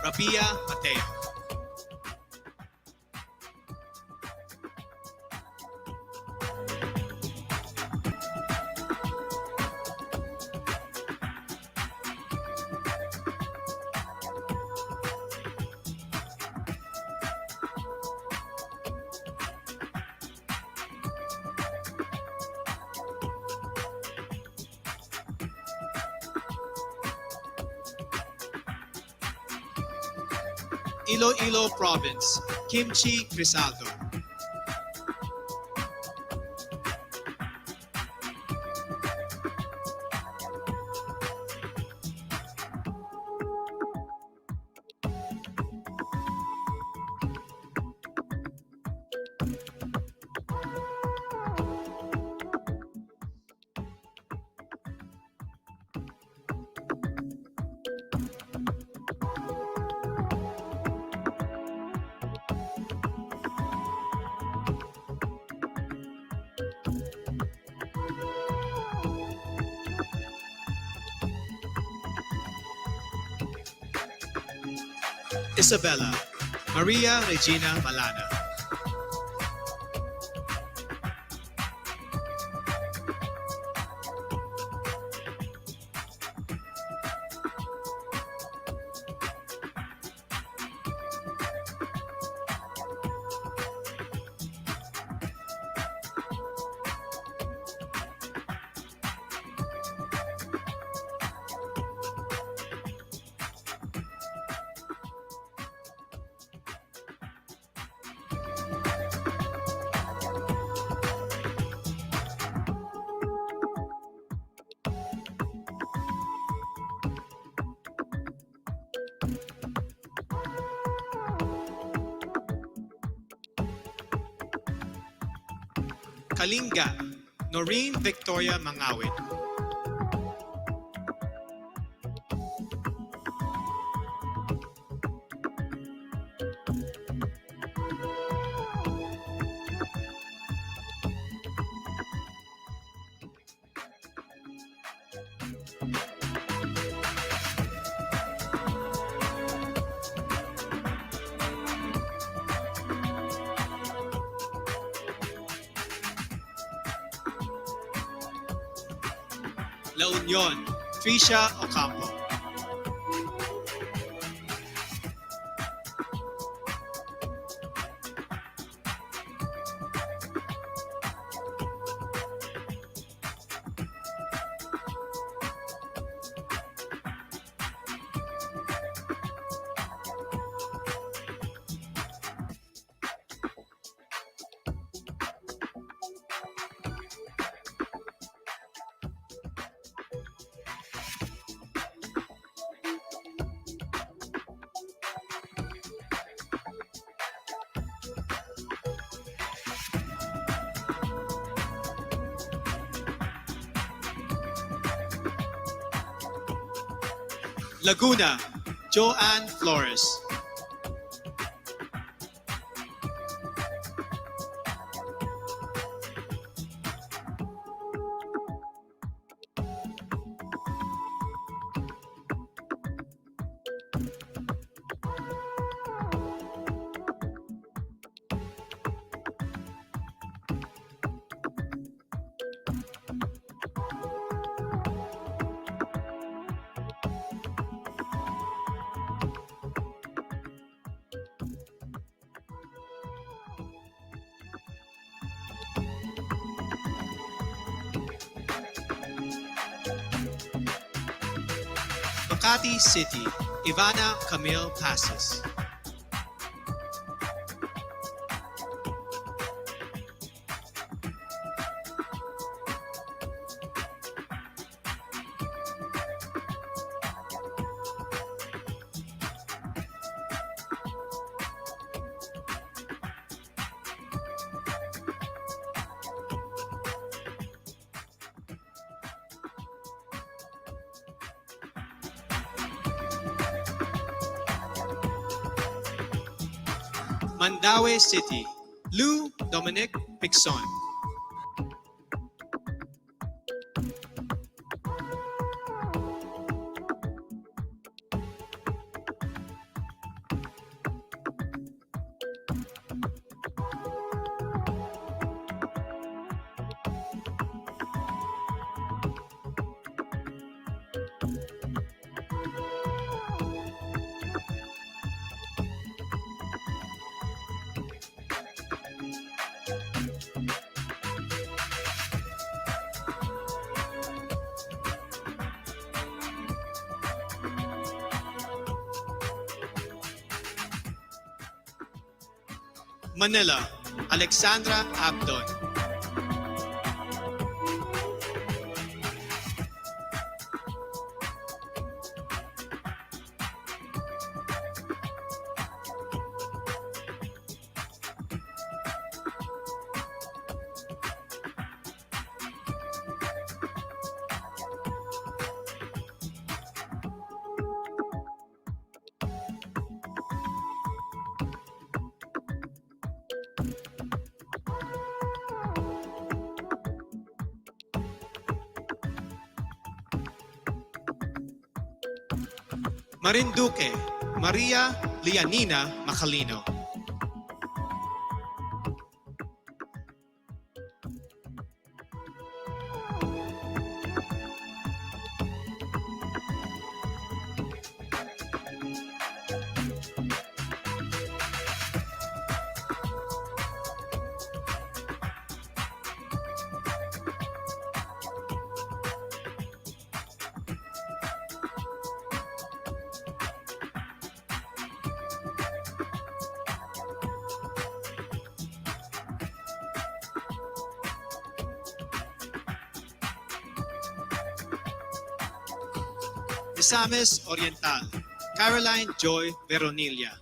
Rabia Mateo. Iloilo Province, Kimchi Crisaldo. Isabela, Maria Regina Malana. Kalinga, Noreen Victoria Mangawit. La Union, Tricia Ocampo. Laguna, Joanne Flores. Makati City, Ivana Camille Passes. Mandaue City, Lou Dominic Pixon. Manila, Alexandra Abdon. Marinduque, Maria Lianina Macalino. Misamis Oriental, Caroline Joy Veronilla.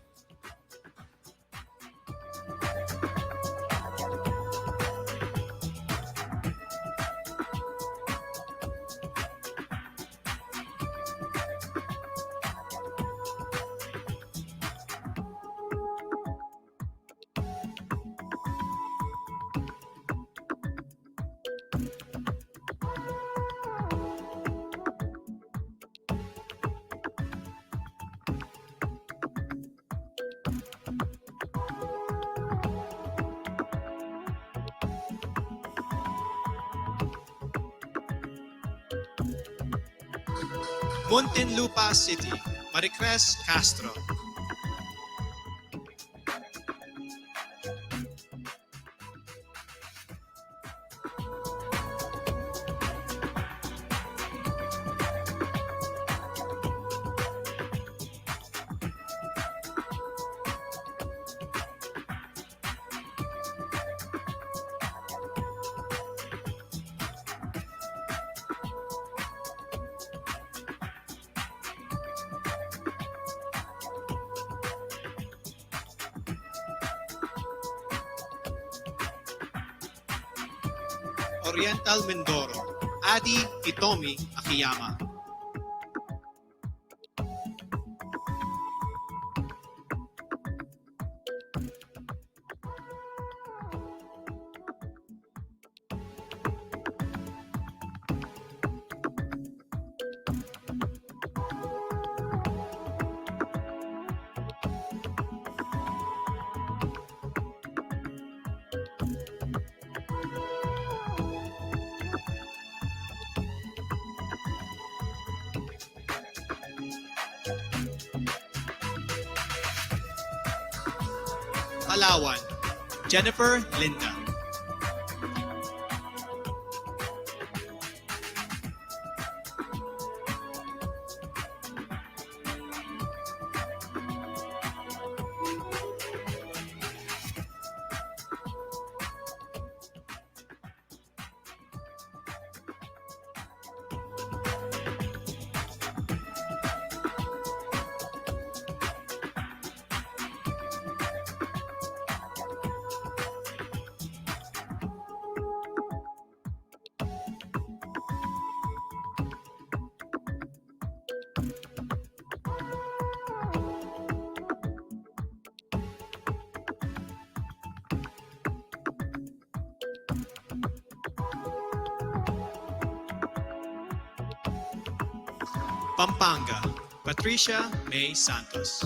Muntinlupa City, Maricres Castro. Oriental Mindoro, Adi Itomi Akiyama. Palawan, Jennifer Linda. Pampanga, Patricia May Santos.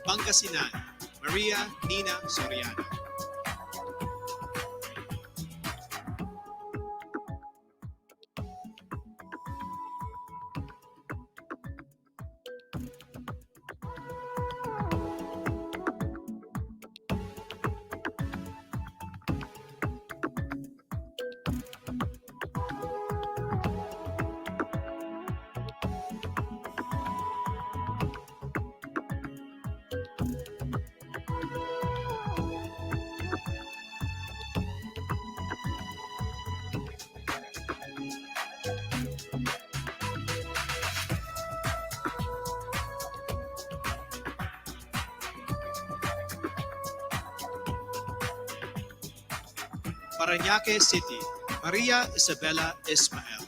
Pangasinan, Maria Nina Soriano. Parañaque City, Maria Isabella Ismael.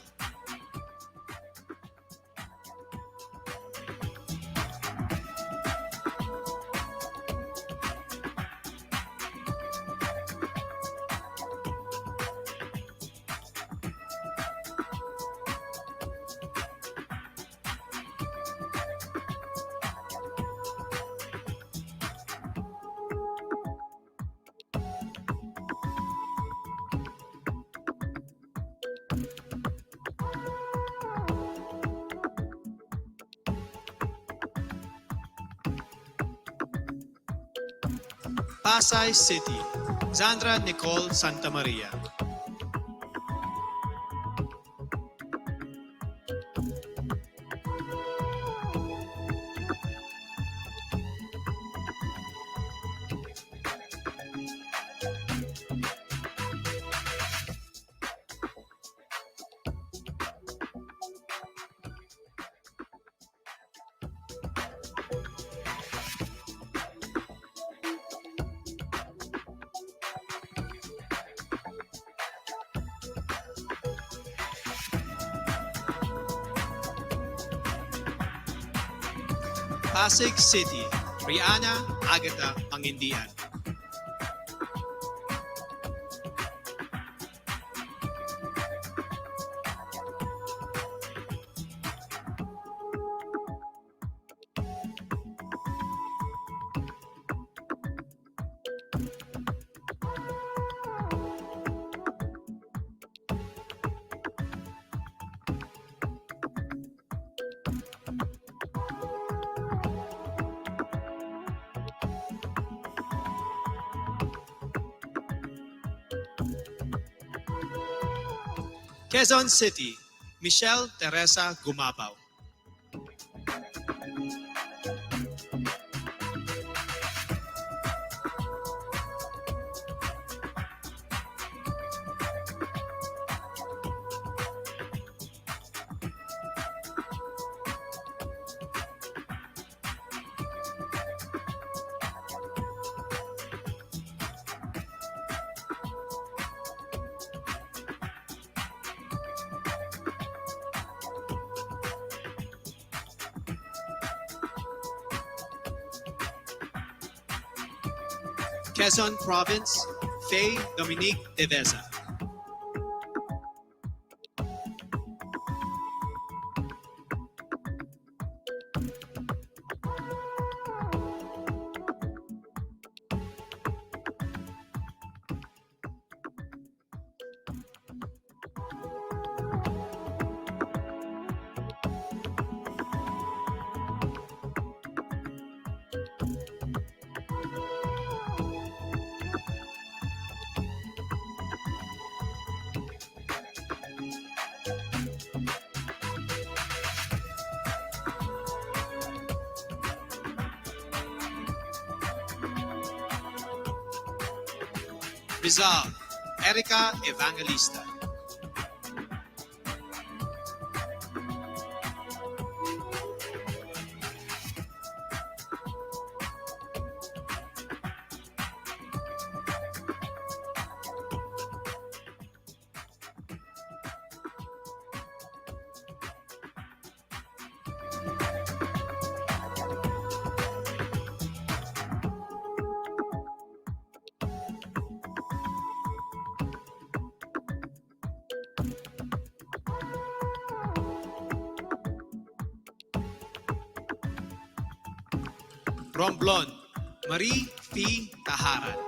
Pasay City, Zandra Nicole Santa Maria. Pasig City, Rihanna Agata Pangindian. Quezon City, Michelle Teresa Gumabaw. Quezon Province, Faye Dominique Deveza. Rizal, Erica Evangelista. Romblon, Marie P. Taharan.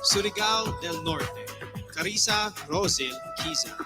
Surigao del Norte, Carissa Rosil Kiza.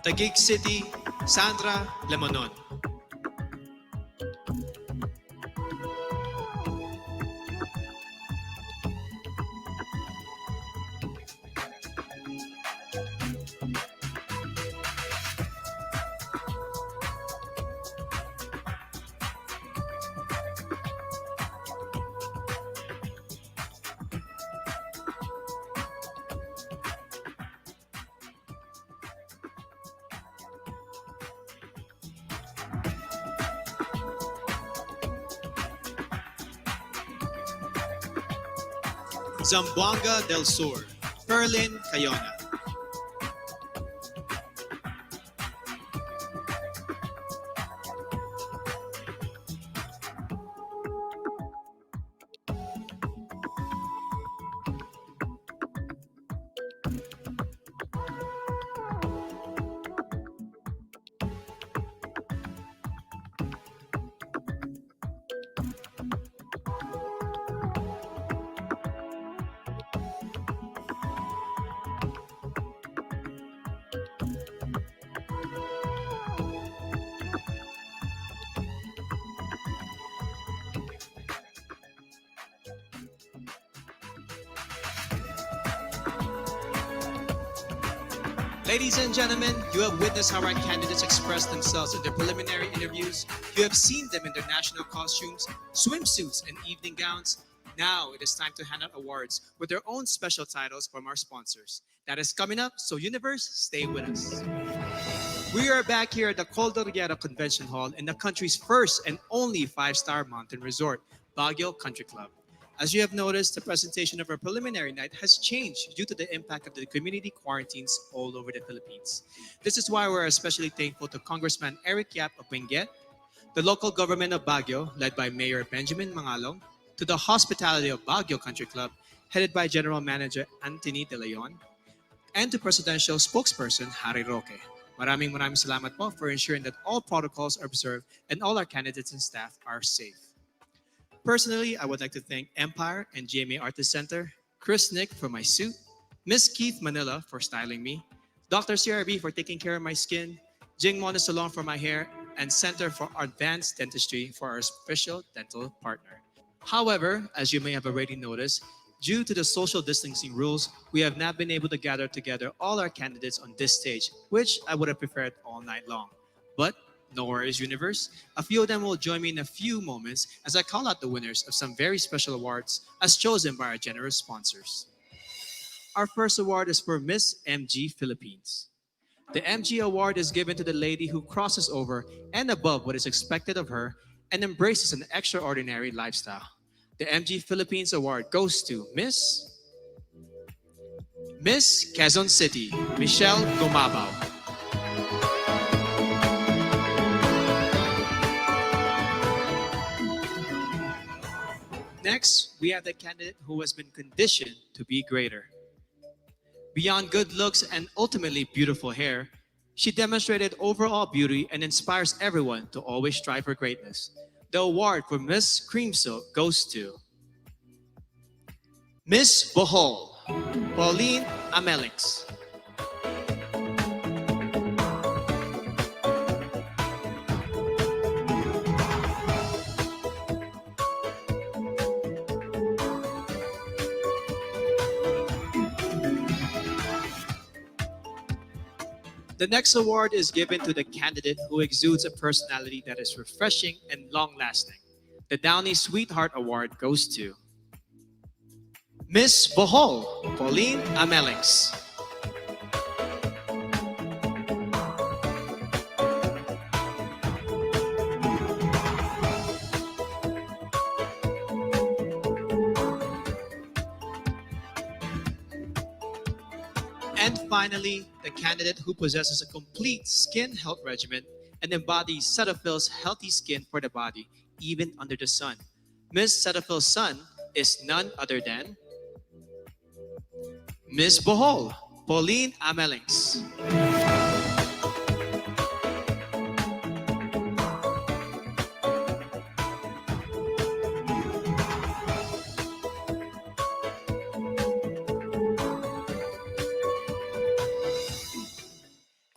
Taguig City, Sandra Lemonon. Zamboanga del Sur, Perlin Cayona. Ladies and gentlemen, you have witnessed how our candidates expressed themselves in their preliminary interviews. You have seen them in their national costumes, swimsuits, and evening gowns. Now it is time to hand out awards with their own special titles from our sponsors. That is coming up, so Universe, stay with us. We are back here at the Cordillera Convention Hall in the country's first and only 5-star mountain resort, Baguio Country Club. As you have noticed, the presentation of our preliminary night has changed due to the impact of the community quarantines all over the Philippines. This is why we're especially thankful to Congressman Eric Yap of Benguet, the local government of Baguio, led by Mayor Benjamin Mangalong, to the hospitality of Baguio Country Club, headed by General Manager Anthony De Leon, and to Presidential Spokesperson Harry Roque. Maraming salamat po for ensuring that all protocols are observed and all our candidates and staff are safe. Personally, I would like to thank Empire and GMA Artist Center, Chris Nick for my suit, Miss Keith Manila for styling me, Dr. CRB for taking care of my skin, Jing Mona Salon for my hair, and Center for Advanced Dentistry for our official dental partner. However, as you may have already noticed, due to the social distancing rules, we have not been able to gather together all our candidates on this stage, which I would have preferred all night long. But no worries, universe. A few of them will join me in a few moments as I call out the winners of some very special awards as chosen by our generous sponsors. Our first award is for Miss MG Philippines. The MG Award is given to the lady who crosses over and above what is expected of her and embraces an extraordinary lifestyle. The MG Philippines Award goes to Miss Quezon City, Michelle Gumabao. Next, we have the candidate who has been conditioned to be greater. Beyond good looks and ultimately beautiful hair, she demonstrated overall beauty and inspires everyone to always strive for greatness. The award for Miss Cream Silk goes to Miss Bohol, Pauline Amelix. The next award is given to the candidate who exudes a personality that is refreshing and long-lasting. The Downey Sweetheart Award goes to Miss Bohol, Pauline Amelix. And finally, the candidate who possesses a complete skin health regimen and embodies Cetaphil's healthy skin for the body, even under the sun. Miss Cetaphil's son is none other than Miss Bohol, Pauline Amelix.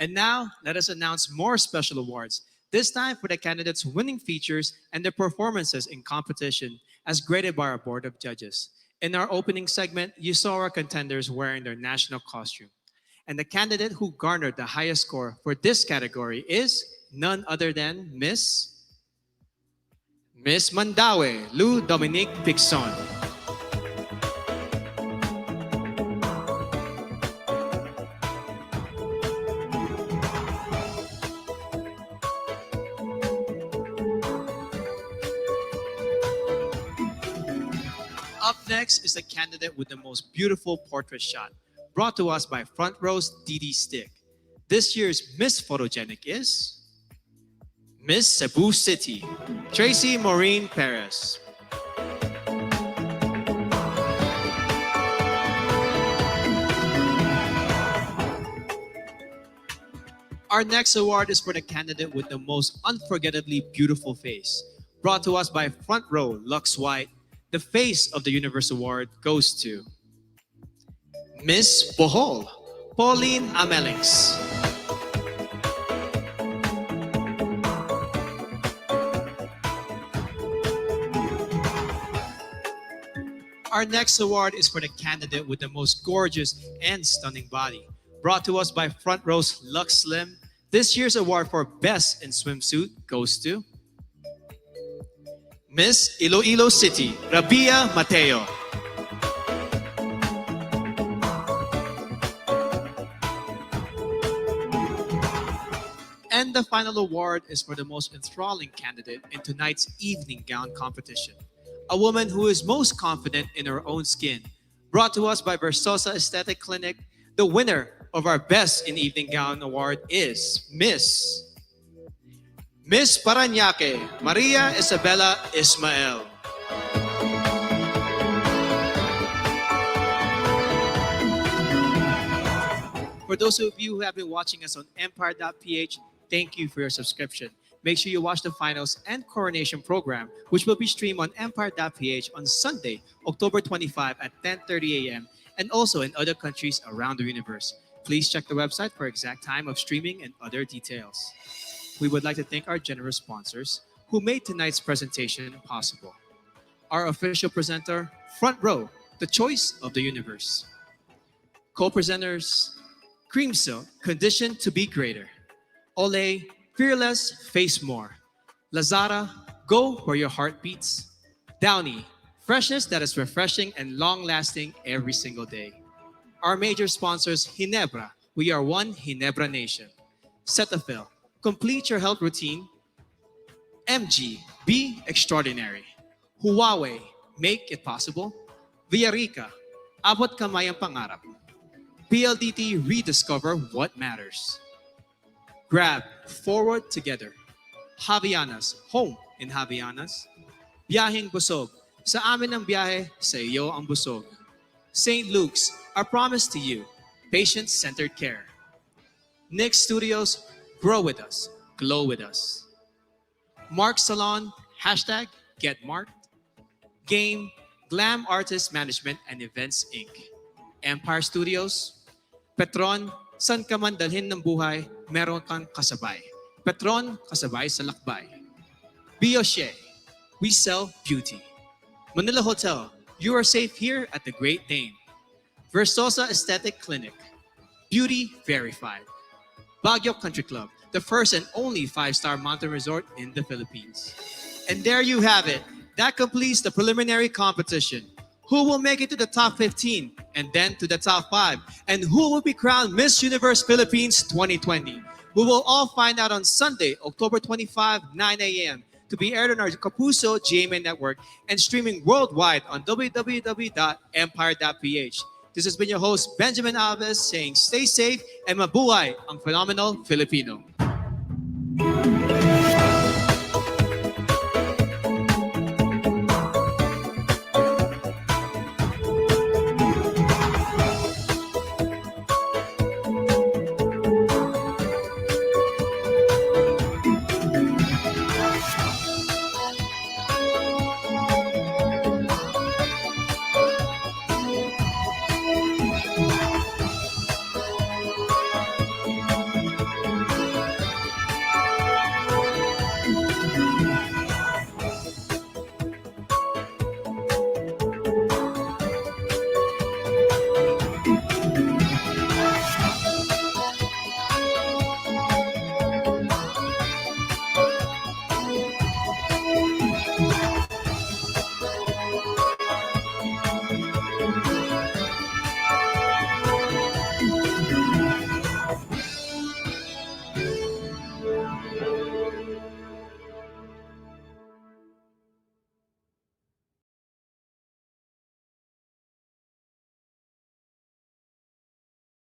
And now, let us announce more special awards, this time for the candidates' winning features and their performances in competition as graded by our Board of Judges. In our opening segment, you saw our contenders wearing their national costume. And the candidate who garnered the highest score for this category is none other than Miss Mandawe, Lou Dominique Pixon. Up next is the candidate with the most beautiful portrait shot, brought to us by Front Row's Didi Stick. This year's Miss Photogenic is Miss Cebu City, Tracy Maureen Perez. Our next award is for the candidate with the most unforgettably beautiful face, brought to us by Front Row Lux White. The Face of the Universe Award goes to Miss Bohol, Pauline Amelix. Our next award is for the candidate with the most gorgeous and stunning body, brought to us by Front Row's Lux Slim. This year's award for Best in Swimsuit goes to Miss Iloilo City, Rabia Mateo. And the final award is for the most enthralling candidate in tonight's evening gown competition. A woman who is most confident in her own skin. Brought to us by Versosa Aesthetic Clinic, the winner of our Best in Evening Gown Award is Miss Parañaque, Maria Isabella Ismael. For those of you who have been watching us on empire.ph, thank you for your subscription. Make sure you watch the finals and coronation program, which will be streamed on empire.ph on Sunday, October 25 at 10:30 a.m. and also in other countries around the universe. Please check the website for exact time of streaming and other details. We would like to thank our generous sponsors who made tonight's presentation possible. Our official presenter, Front Row, the choice of the universe. Co-presenters, Cream Silk, conditioned to be greater. Olay, fearless, face more. Lazada, go where your heart beats. Downy, freshness that is refreshing and long-lasting every single day. Our major sponsors, Ginebra, we are one Ginebra nation. Cetaphil, complete your health routine. MG, be extraordinary. Huawei, make it possible. Villarica, abot kamay ang pangarap. PLDT, rediscover what matters. Grab, forward together. Javianas, home in Javianas. Biyaheng Busog, sa amin ang biyahe, sa iyo ang busog. St. Luke's, our promise to you, patient-centered care. Nick Studios, grow with us, glow with us. Mark Salon, hashtag Get Marked. Game, Glam Artist Management and Events Inc. Empire Studios, Petron, san ka man dalhin ng buhay, meron kang kasabay. Petron, kasabay sa lakbay. Bioche, we sell beauty. Manila Hotel, you are safe here at the Great Dane. Versosa Aesthetic Clinic, beauty verified. Baguio Country Club, the first and only 5-star mountain resort in the Philippines. And there you have it. That completes the preliminary competition. Who will make it to the top 15 and then to the top 5? And who will be crowned Miss Universe Philippines 2020? We will all find out on Sunday, October 25, 9 a.m. to be aired on our Kapuso GMA network and streaming worldwide on www.empire.ph. This has been your host, Benjamin Alves, saying stay safe and mabuhay ang phenomenal Filipino.